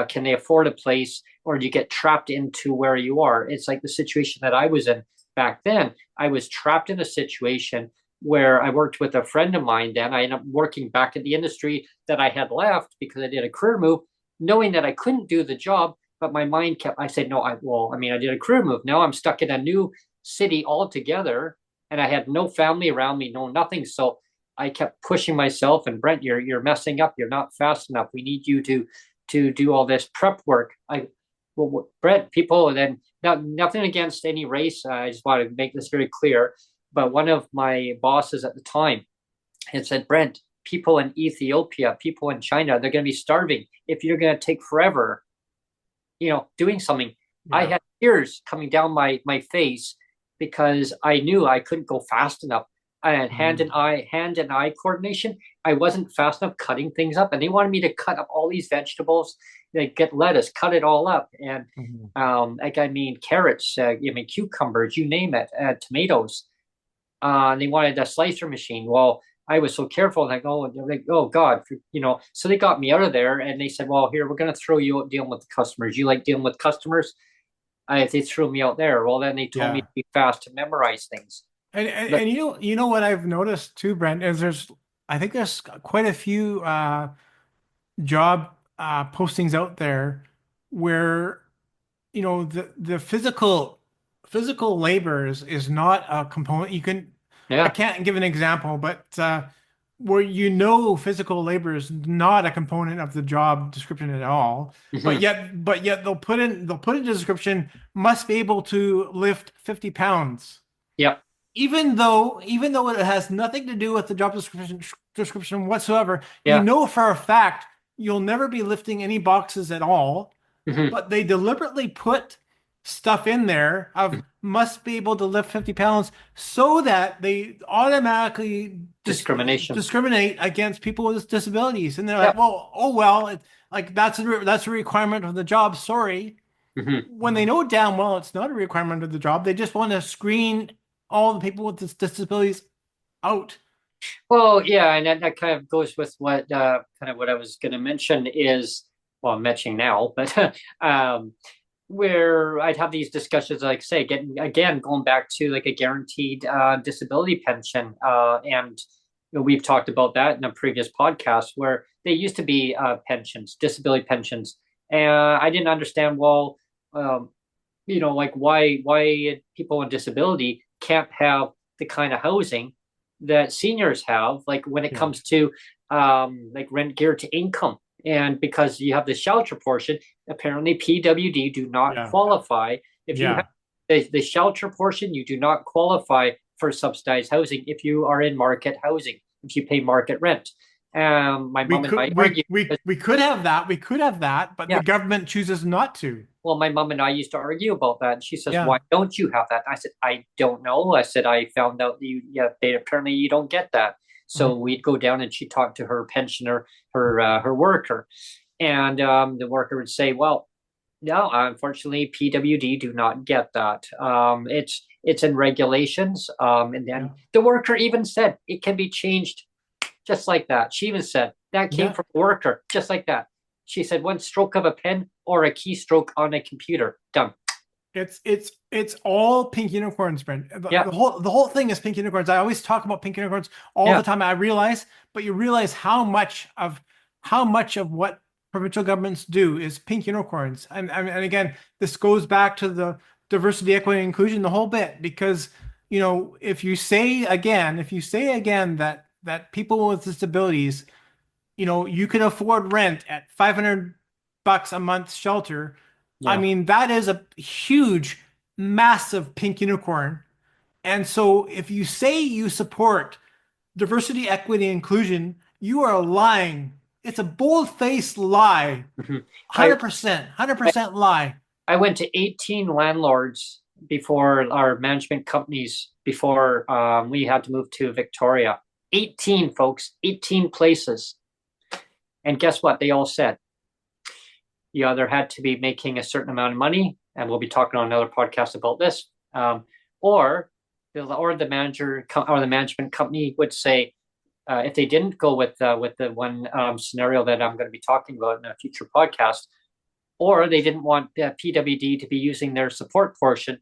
Can they afford a place, or do you get trapped into where you are? It's like the situation that I was in back then. I was trapped in a situation where I worked with a friend of mine. Then I ended up working back in the industry that I had left because I did a career move, knowing that I couldn't do the job. But my mind I said, no, I did a career move. Now I'm stuck in a new city altogether, and I had no family around me, no nothing. So I kept pushing myself, and Brent, you're messing up. You're not fast enough. We need you to do all this prep work. Brent, people, and then nothing against any race. I just want to make this very clear. But one of my bosses at the time had said, Brent, people in Ethiopia, people in China, they're going to be starving if you're going to take forever doing something. Yeah. I had tears coming down my face because I knew I couldn't go fast enough. I had hand and eye coordination. I wasn't fast enough cutting things up, and they wanted me to cut up all these vegetables, like get lettuce, cut it all up, and carrots, cucumbers, you name it, tomatoes. They wanted a slicer machine. Well, I was so careful, like, oh God, so they got me out of there, and they said, well, here, we're going to throw you out dealing with the customers. You like dealing with customers? They threw me out there. Well, then they told me to be fast to memorize things. And you know what I've noticed too, Brent, is I think there's quite a few job postings out there where the physical labor is not a component. You can I can't give an example, but where physical labor is not a component of the job description at all. Mm-hmm. But yet they'll put in the description, must be able to lift 50 pounds. Yeah. Even though it has nothing to do with the job description whatsoever, for a fact you'll never be lifting any boxes at all. Mm-hmm. But they deliberately put stuff in there of must be able to lift 50 pounds so that they automatically discriminate against people with disabilities. And they're like, that's a requirement of the job. Sorry. Mm-hmm. When they know damn well it's not a requirement of the job, they just want to screen all the people with disabilities out. Well, yeah, and that kind of goes with what kind of what I was going to mention is, well, I'm mentioning now, but where I'd have these discussions, like say, going back to like a guaranteed disability pension, and we've talked about that in a previous podcast where they used to be pensions, disability pensions, and I didn't understand. Well, um, like why people with disability can't have the kind of housing that seniors have, like when it comes to like rent geared to income. And because you have the shelter portion, apparently PWD do not qualify. If you have the shelter portion, you do not qualify for subsidized housing if you are in market housing, if you pay market rent. My mom and I argue. We could have that. We could have that, but the government chooses not to. Well, my mom and I used to argue about that. And she says, why don't you have that? I said, I don't know. I said, I found out apparently you don't get that. So we'd go down and she'd talk to her pensioner, her worker. And the worker would say, well, no, unfortunately, PWD do not get that. It's in regulations. And then the worker even said it can be changed just like that. She even said that came from the worker, just like that. She said one stroke of a pen or a keystroke on a computer, done. It's all pink unicorns, Brent. The whole thing is pink unicorns. I always talk about pink unicorns all the time. But you realize how much of what provincial governments do is pink unicorns. And again, this goes back to the diversity, equity, and inclusion, the whole bit, because if you say again that people with disabilities, you can afford rent at $500 a month shelter. I mean, that is a huge, massive pink unicorn. And so if you say you support diversity, equity, and inclusion, you are lying. It's a bold-faced lie. 100% lie. I went to 18 landlords before our management companies, before we had to move to Victoria. 18, folks, 18 places. And guess what? They all said, you either had to be making a certain amount of money, and we'll be talking on another podcast about this, or the manager or the management company would say, if they didn't go with the one scenario that I'm going to be talking about in a future podcast, or they didn't want PWD to be using their support portion,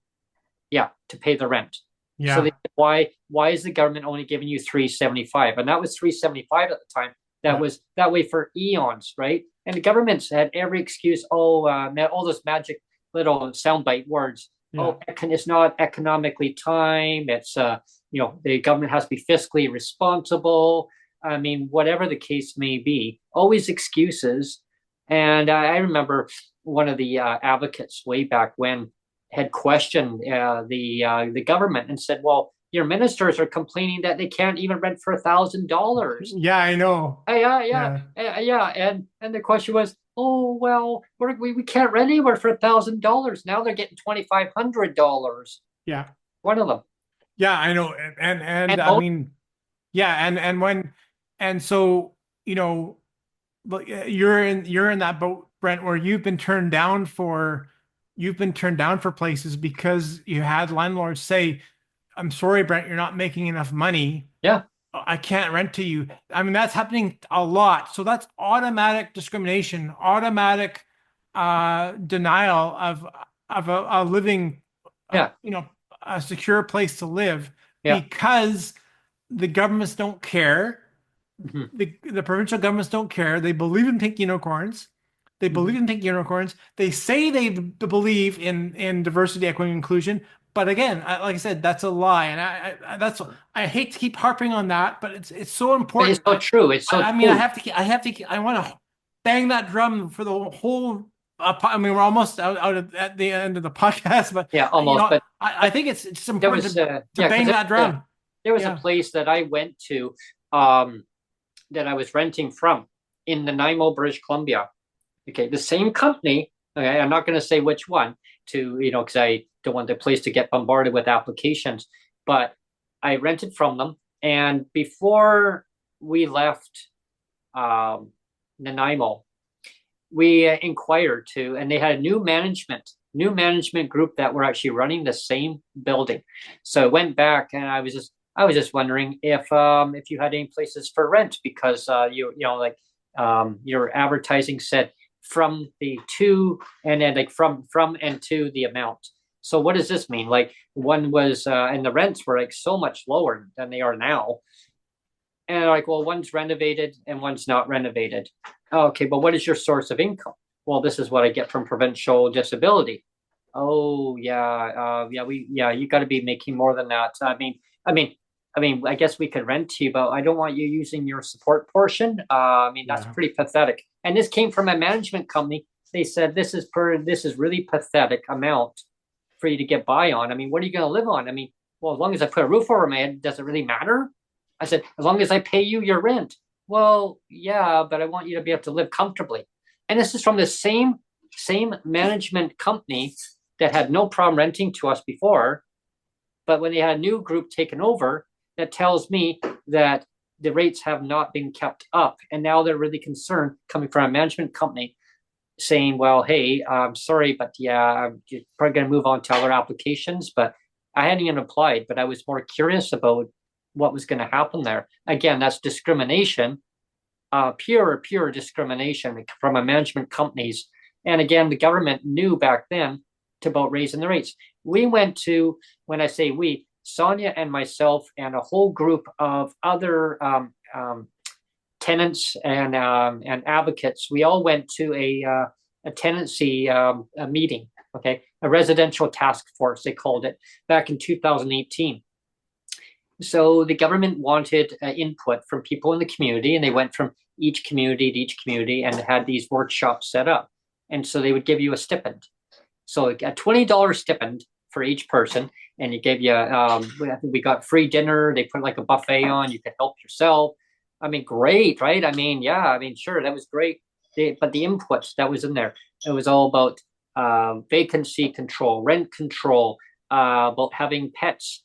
to pay the rent. So they said, why is the government only giving you $375? And that was $375 at the time. That was that way for eons, right? And the government's had every excuse. All those magic little soundbite words. It's not economically time. It's the government has to be fiscally responsible. I mean, whatever the case may be, always excuses. And I remember one of the advocates way back when had questioned the government and said, well, your ministers are complaining that they can't even rent for $1,000. Yeah, I know. And the question was, oh, well, we can't rent anywhere for $1,000. Now they're getting $2,500. Yeah. One of them. Yeah, I know. And I mean, and so, you're in that boat, Brent, where you've been turned down for places because you had landlords say, I'm sorry, Brent, you're not making enough money. Yeah. I can't rent to you. I mean, that's happening a lot. So that's automatic discrimination, automatic denial of a living, a secure place to live, because the governments don't care. The provincial governments don't care. They believe in pink unicorns. They say they believe in diversity, equity, and inclusion. But again, like I said, that's a lie, and I hate to keep harping on that, but it's so important. But it's so true. It's so. I mean, I want to bang that drum for the whole. I mean, we're almost out at the end of the podcast, but almost. But I think it's important to bang that drum. There was a place that I went to, that I was renting from in Nanaimo, British Columbia. Okay, the same company. Okay, I'm not going to say which one because I don't want the place to get bombarded with applications. But I rented from them, and before we left Nanaimo, we inquired and they had a new management group that were actually running the same building. So I went back and I was just I was just wondering if you had any places for rent, because your advertising said from the to, and then like from and to the amount. So what does this mean? Like one was and the rents were like so much lower than they are now. And like, well, one's renovated and one's not renovated. Okay, but what is your source of income? Well, this is what I get from provincial disability. Oh yeah, you got to be making more than that. I guess we could rent to you, but I don't want you using your support portion. That's pretty pathetic. And this came from a management company. They said this is really pathetic amount for you to get by on. I mean, what are you going to live on? I mean, well, as long as I put a roof over my head, does it really matter? I said, as long as I pay you your rent. Well, yeah, but I want you to be able to live comfortably. And this is from the same management company that had no problem renting to us before. But when they had a new group taken over, that tells me that the rates have not been kept up. And now they're really concerned, coming from a management company, saying, well, hey, I'm sorry, but yeah, I'm probably going to move on to other applications. But I hadn't even applied, but I was more curious about what was going to happen there. Again, that's discrimination, pure discrimination from a management companies. And again, the government knew back then about raising the rates. We went to, when I say we, Sonia and myself and a whole group of other tenants and advocates, we all went to a tenancy a meeting, okay, a residential task force, they called it, back in 2018. So the government wanted input from people in the community, and they went from each community to each community and had these workshops set up. And so they would give you a stipend. So a $20 stipend for each person, and you gave you, I think we got free dinner. They put like a buffet on, you could help yourself. I mean, great, right? I mean, yeah, I mean, sure, that was great. But the inputs that was in there, it was all about vacancy control, rent control, about having pets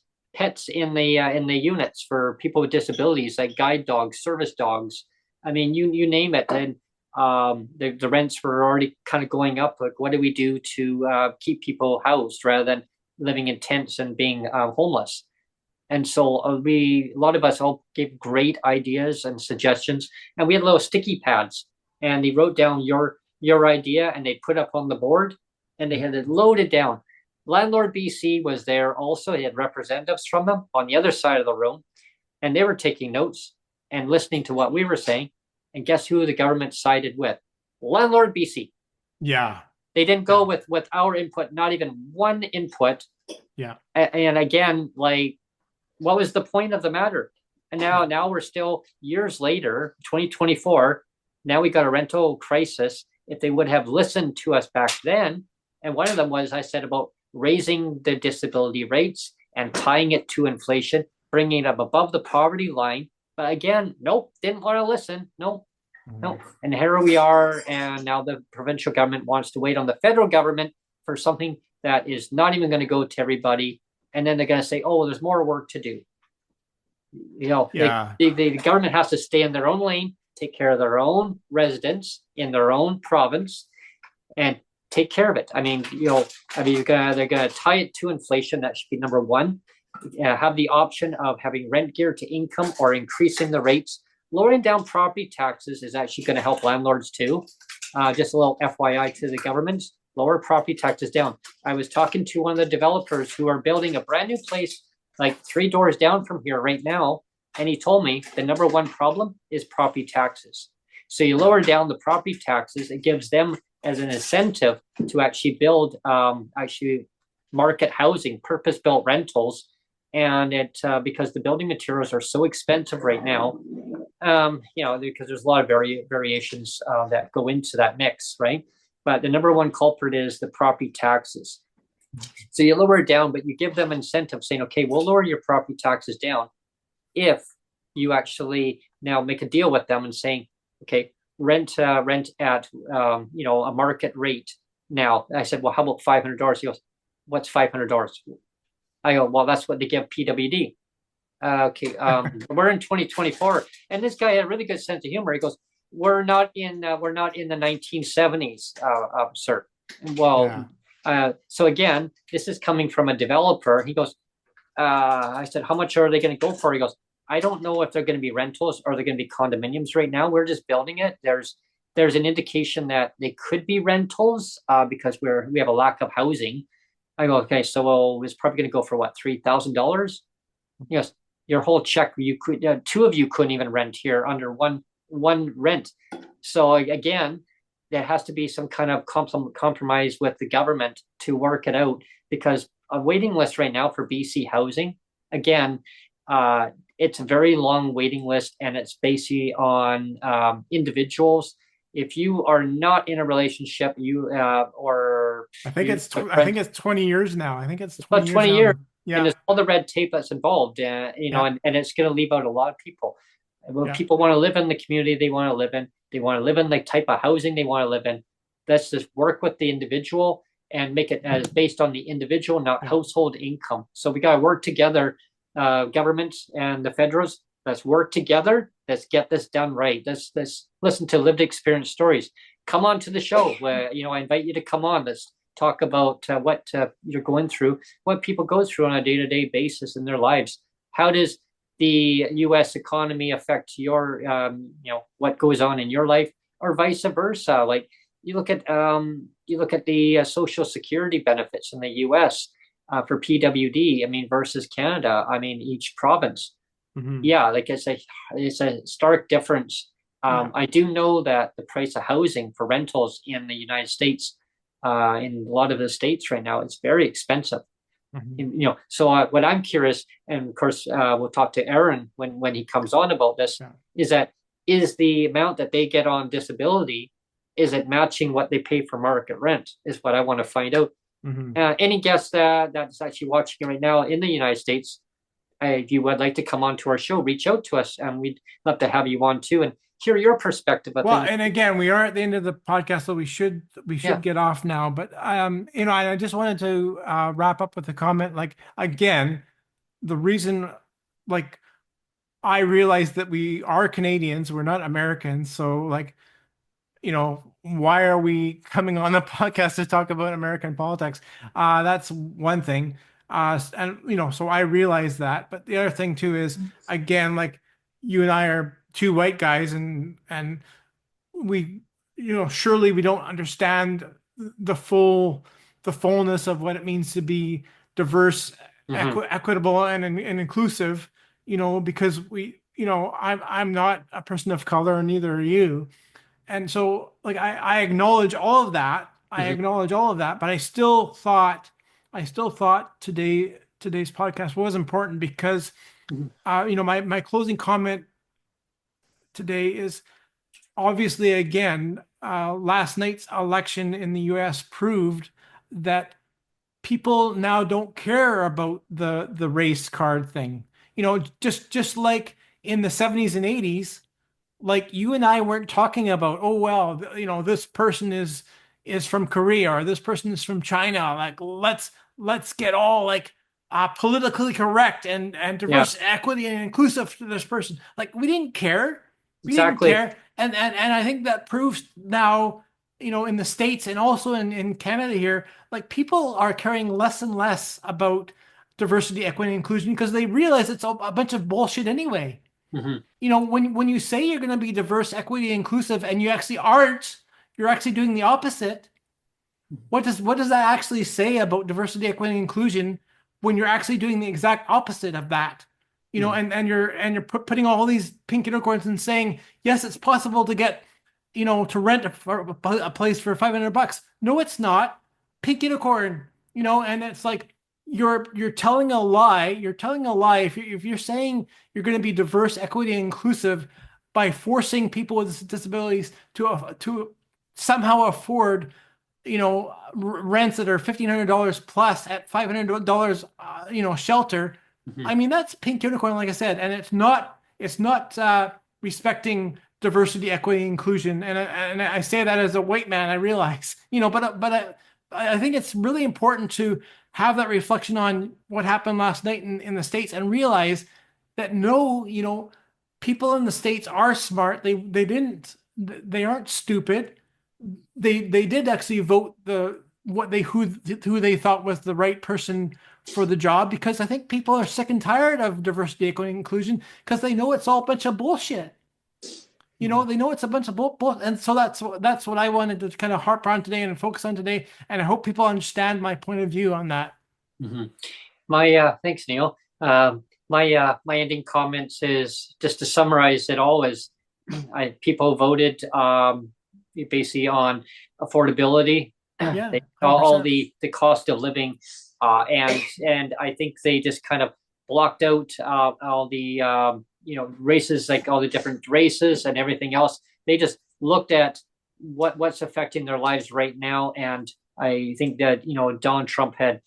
in the units for people with disabilities, like guide dogs, service dogs. I mean, you name it. And the rents were already kind of going up. Like, what do we do to keep people housed rather than living in tents and being homeless? And so a lot of us all gave great ideas and suggestions, and we had little sticky pads, and they wrote down your idea, and they put up on the board, and they had it loaded down. Landlord BC was there also. He had representatives from them on the other side of the room, and they were taking notes and listening to what we were saying. And guess who the government sided with? Landlord BC. Yeah. They didn't go with our input, not even one input. Yeah. And again, like, what was the point of the matter? And now we're still years later, 2024. Now we got a rental crisis. If they would have listened to us back then, and one of them was, I said, about raising the disability rates and tying it to inflation, bringing it up above the poverty line. But again, nope, didn't want to listen. Nope. And here we are. And now the provincial government wants to wait on the federal government for something that is not even going to go to everybody. And then they're going to say, oh, well, there's more work to do. You know, the government has to stay in their own lane, take care of their own residents in their own province, and take care of it. I mean, they're going to tie it to inflation. That should be number one. Have the option of having rent geared to income or increasing the rates. Lowering down property taxes is actually going to help landlords too. Just a little FYI to the government, lower property taxes down. I was talking to one of the developers who are building a brand new place like 3 doors down from here right now. And he told me the number one problem is property taxes. So you lower down the property taxes, it gives them as an incentive to actually build market housing, purpose-built rentals. And because the building materials are so expensive right now, because there's a lot of variations that go into that mix, right? But the number one culprit is the property taxes. So you lower it down, but you give them incentive saying, okay, we'll lower your property taxes down if you actually now make a deal with them and saying, okay, rent at a market rate. Now I said, well, how about $500? He goes, what's $500? I go, well, that's what they give PWD. Okay, we're in 2024, and this guy had a really good sense of humor. He goes, we're not in the 1970s, sir. Well, so again, this is coming from a developer. He goes, I said, how much are they going to go for? He goes, I don't know if they're going to be rentals or they're going to be condominiums right now. We're just building it. There's an indication that they could be rentals because we have a lack of housing. I go, okay, so it's probably going to go for what, $3,000? Yes, your whole check, you could, two of you couldn't even rent here under one rent. So again, there has to be some kind of compromise with the government to work it out, because a waiting list right now for BC housing, again, it's a very long waiting list, and it's basically on individuals. If you are not in a relationship, or I think it's 20 years now. I think it's 20 about 20 years. years. Yeah. And there's all the red tape that's involved, and it's going to leave out a lot of people. When people want to live in the community they want to live in, they want to live in the type of housing they want to live in. Let's just work with the individual and make it as based on the individual, not household income. So we got to work together, government and the federals. Let's work together. Let's get this done right. Let's listen to lived experience stories. Come on to the show. Where I invite you to come on. Let's talk about what you're going through, what people go through on a day-to-day basis in their lives. How does the U.S. economy affect your, what goes on in your life, or vice versa? Like you look at the Social Security benefits in the U.S. For PWD, versus Canada. Each province. Mm-hmm. Yeah, like it's a stark difference. I do know that the price of housing for rentals in the United States, in a lot of the states right now, it's very expensive. Mm-hmm. So what I'm curious, and of course we'll talk to Aaron when he comes on about this, is the amount that they get on disability, is it matching what they pay for market rent? Is what I want to find out. Mm-hmm. Any guest that's actually watching right now in the United States, if you would like to come on to our show, reach out to us, and we'd love to have you on too and hear your perspective. And again, we are at the end of the podcast, so we should get off now. But I just wanted to wrap up with a comment. Like, again, the reason, like, I realize that we are Canadians, we're not Americans. So, like, why are we coming on the podcast to talk about American politics? That's one thing. So I realize that. But the other thing too is, again, like, you and I are two white guys, and we, surely we don't understand the fullness of what it means to be diverse, equitable, and inclusive. Because I'm not a person of color, and neither are you. And so, like, I acknowledge all of that. But I still thought today's podcast was important because, my closing comment today is, obviously, again, last night's election in the U.S. proved that people now don't care about the race card thing. Just like in the 70s and 80s, like, you and I weren't talking about, oh, well, this person is from Korea, or this person is from China. Like, let's get all, like, politically correct and diverse, equity, and inclusive to this person. Like, we didn't care. Exactly. And I think that proves now, in the States and also in Canada here, like, people are caring less and less about diversity, equity, and inclusion because they realize it's a bunch of bullshit anyway. Mm-hmm. When you say you're going to be diverse, equity, inclusive, and you actually aren't, you're actually doing the opposite. What does that actually say about diversity, equity, and inclusion when you're actually doing the exact opposite of that? And you're putting all these pink unicorns and saying, yes, it's possible to get, to rent a place for $500. No, it's not. Pink unicorn. And it's like, you're telling a lie. You're telling a lie if you're saying you're going to be diverse, equity, and inclusive by forcing people with disabilities to somehow afford, rents that are $1,500 plus at $500, shelter. Mm-hmm. That's pink unicorn, like I said, and it's not respecting diversity, equity, and inclusion. And I say that as a white man, I realize, but I think it's really important to have that reflection on what happened last night in the States and realize that people in the States are smart. They aren't stupid. They did actually vote who they thought was the right person for the job, because I think people are sick and tired of diversity, equity, and inclusion because they know it's all a bunch of bullshit. You know, they know it's a bunch of bull, and so that's what I wanted to kind of harp on today and focus on today, and I hope people understand my point of view on that. Mm-hmm. Thanks, Neil. My ending comments is just to summarize it all is people voted basically on affordability, Yeah, all the cost of living, and I think they just kind of blocked out all the races, like all the different races and everything else. They just looked at what's affecting their lives right now, and I think that Donald Trump had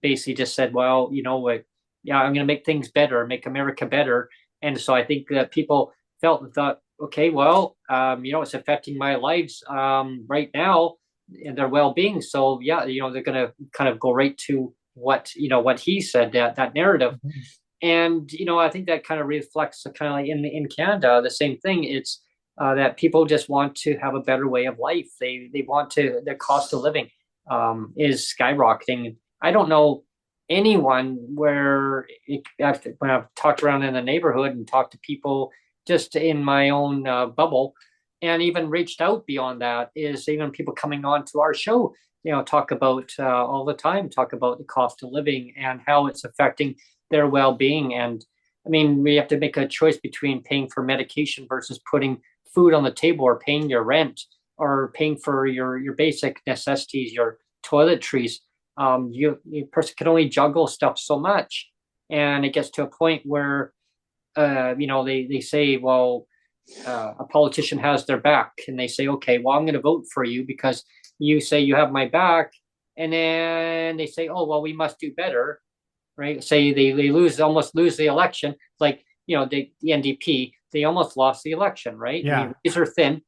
basically just said, well, you know what, yeah, I'm going to make things better, make America better. And so I think that people thought, okay, well, it's affecting my lives right now and their well-being. So yeah, they're going to kind of go right to what he said, that narrative. Mm-hmm. And I think that kind of reflects kind of like in Canada, the same thing. It's that people just want to have a better way of life. They want to. Their cost of living is skyrocketing. I don't know anyone where when I've talked around in the neighborhood and talked to people just in my own bubble, and even reached out beyond that, is even people coming on to our show, talk about all the time, talk about the cost of living and how it's affecting their well-being. And I mean, we have to make a choice between paying for medication versus putting food on the table, or paying your rent, or paying for your basic necessities, your toiletries. You person can only juggle stuff so much, and it gets to a point where they say, well, a politician has their back, and they say, okay, well, I'm going to vote for you because you say you have my back. And then they say, oh, well, we must do better, right? Say they almost lose the election, like the NDP, they almost lost the election, right? Yeah. I mean, these are thin.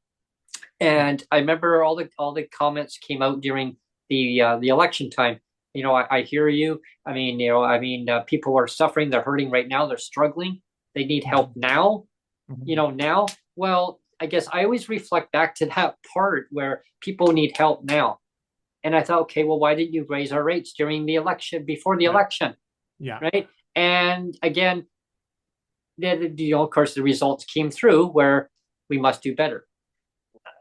And I remember all the comments came out during the election time. I hear you. I mean, people are suffering. They're hurting right now. They're struggling. They need help now. Mm-hmm. Now. Well, I guess I always reflect back to that part where people need help now. And I thought, okay, well, why didn't you raise our rates during the election, before the election? Yeah. Right. And again, of course, the results came through where we must do better.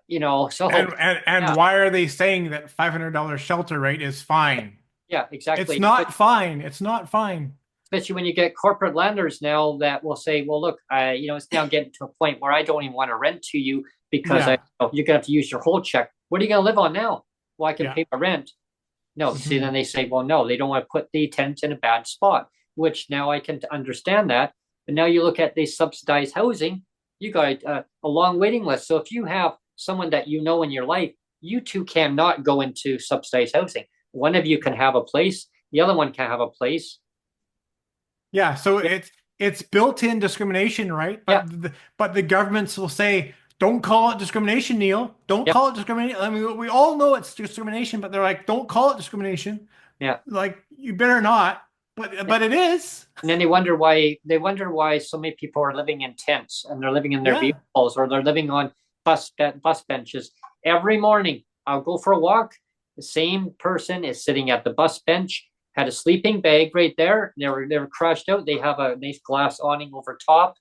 So and why are they saying that $500 shelter rate is fine? Yeah, exactly. It's not fine. It's not fine. Especially when you get corporate lenders now that will say, well, look, it's now getting to a point where I don't even want to rent to you because you're gonna have to use your whole check. What are you gonna live on now? Well, I can pay my rent. No, mm-hmm. See, then they say, well, no, they don't want to put the tenants in a bad spot, which now I can understand that. But now you look at the subsidized housing, you got a long waiting list. So if you have someone that in your life, you two cannot go into subsidized housing. One of you can have a place, the other one can have a place. Yeah, so it's built-in discrimination, right? But the governments will say, don't call it discrimination, Neil. Don't call it discrimination. I mean, we all know it's discrimination, but they're like, don't call it discrimination. Yeah. Like, you better not. But it is. And then they wonder why so many people are living in tents, and they're living in their vehicles, or they're living on bus benches. Every morning I'll go for a walk. The same person is sitting at the bus bench, had a sleeping bag right there. They were crashed out. They have a nice glass awning over top.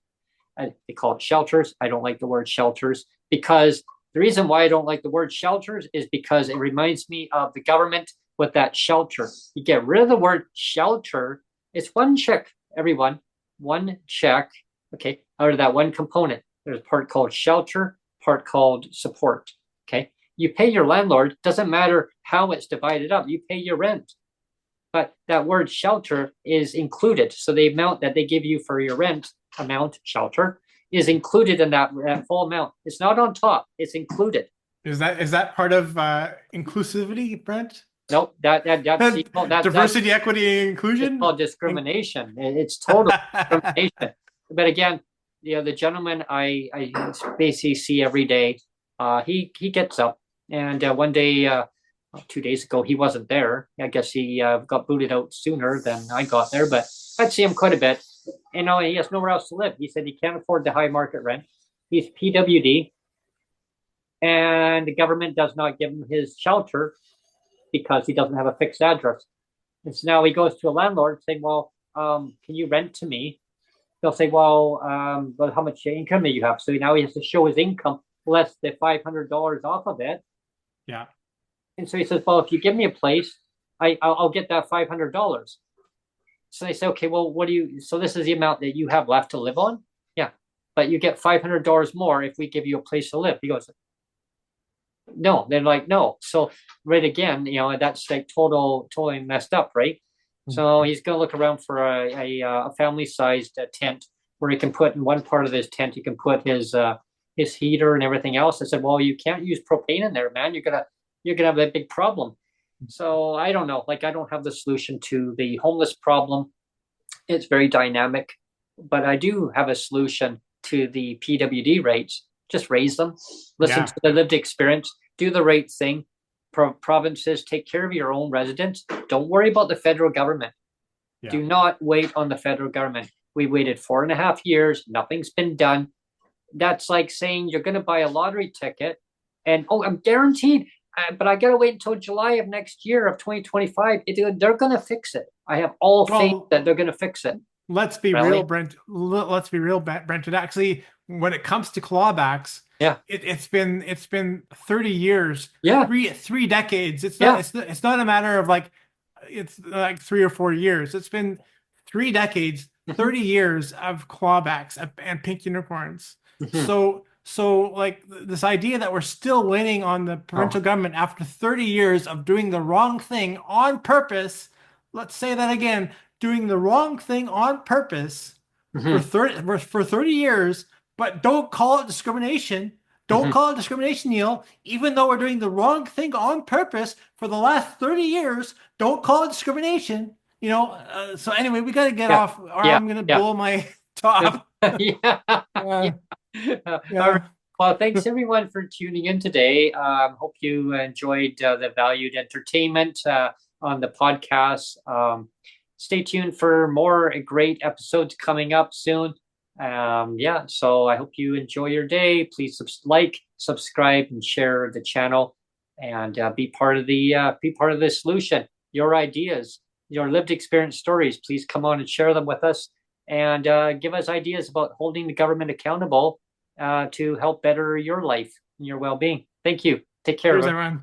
They call it shelters. I don't like the word shelters, because the reason why I don't like the word shelters is because it reminds me of the government with that shelter. You get rid of the word shelter. It's one check, everyone. One check. Okay. Out of that one component, there's a part called shelter, part called support. Okay. You pay your landlord. Doesn't matter how it's divided up. You pay your rent. But that word shelter is included. So the amount that they give you for your rent amount, shelter, is included in that full amount. It's not on top. It's included. Is that part of inclusivity, Brent? Nope. That's diversity, equity, and inclusion. It's called discrimination. It's total discrimination. But again, the gentleman I basically see every day, he gets up, and one day, 2 days ago, he wasn't there. I guess he got booted out sooner than I got there, but I'd see him quite a bit. And he has nowhere else to live. He said he can't afford the high market rent. He's PWD, and the government does not give him his shelter because he doesn't have a fixed address. And so now he goes to a landlord saying, well, can you rent to me? They'll say, well, how much income do you have? So now he has to show his income less the $500 off of it. Yeah. And so he says, well, if you give me a place, I'll get that $500. So they say, okay, well, so this is the amount that you have left to live on? Yeah. But you get $500 more if we give you a place to live. He goes, no. They're like, no. So right again, that's like totally messed up, right? Mm-hmm. So he's going to look around for a family-sized tent where he can put in one part of his tent, he can put his heater and everything else. I said, well, you can't use propane in there, man. You're gonna have a big problem. So I don't know. Like, I don't have the solution to the homeless problem. It's very dynamic, but I do have a solution to the PWD rates. Just raise them. Listen to the lived experience. Do the right thing. Provinces, take care of your own residents. Don't worry about the federal government. Yeah. Do not wait on the federal government. We waited 4.5 years. Nothing's been done. That's like saying you're going to buy a lottery ticket and, I'm guaranteed, but I got to wait until July of next year of 2025. They're going to fix it. I have all faith that they're going to fix it. Let's be real, Brent. Let's be real, Brent. It actually, when it comes to clawbacks, it's been 30 years, three decades. It's not a matter of it's like 3 or 4 years. It's been 3 decades, 30 years of clawbacks and pink unicorns. So like this idea that we're still waiting on the provincial government after 30 years of doing the wrong thing on purpose. Let's say that again, doing the wrong thing on purpose for 30 years, but don't call it discrimination. Don't call it discrimination, Neil. Even though we're doing the wrong thing on purpose for the last 30 years, don't call it discrimination. So anyway, we got to get off, or I'm going to blow my top. Well, thanks everyone for tuning in today. Hope you enjoyed the valued entertainment on the podcast. Stay tuned for more great episodes coming up soon. So I hope you enjoy your day. Please subscribe, and share the channel, and be part of the solution. Your ideas, your lived experience stories, please come on and share them with us, and give us ideas about holding the government accountable to help better your life and your well-being. Thank you. Take care, everyone.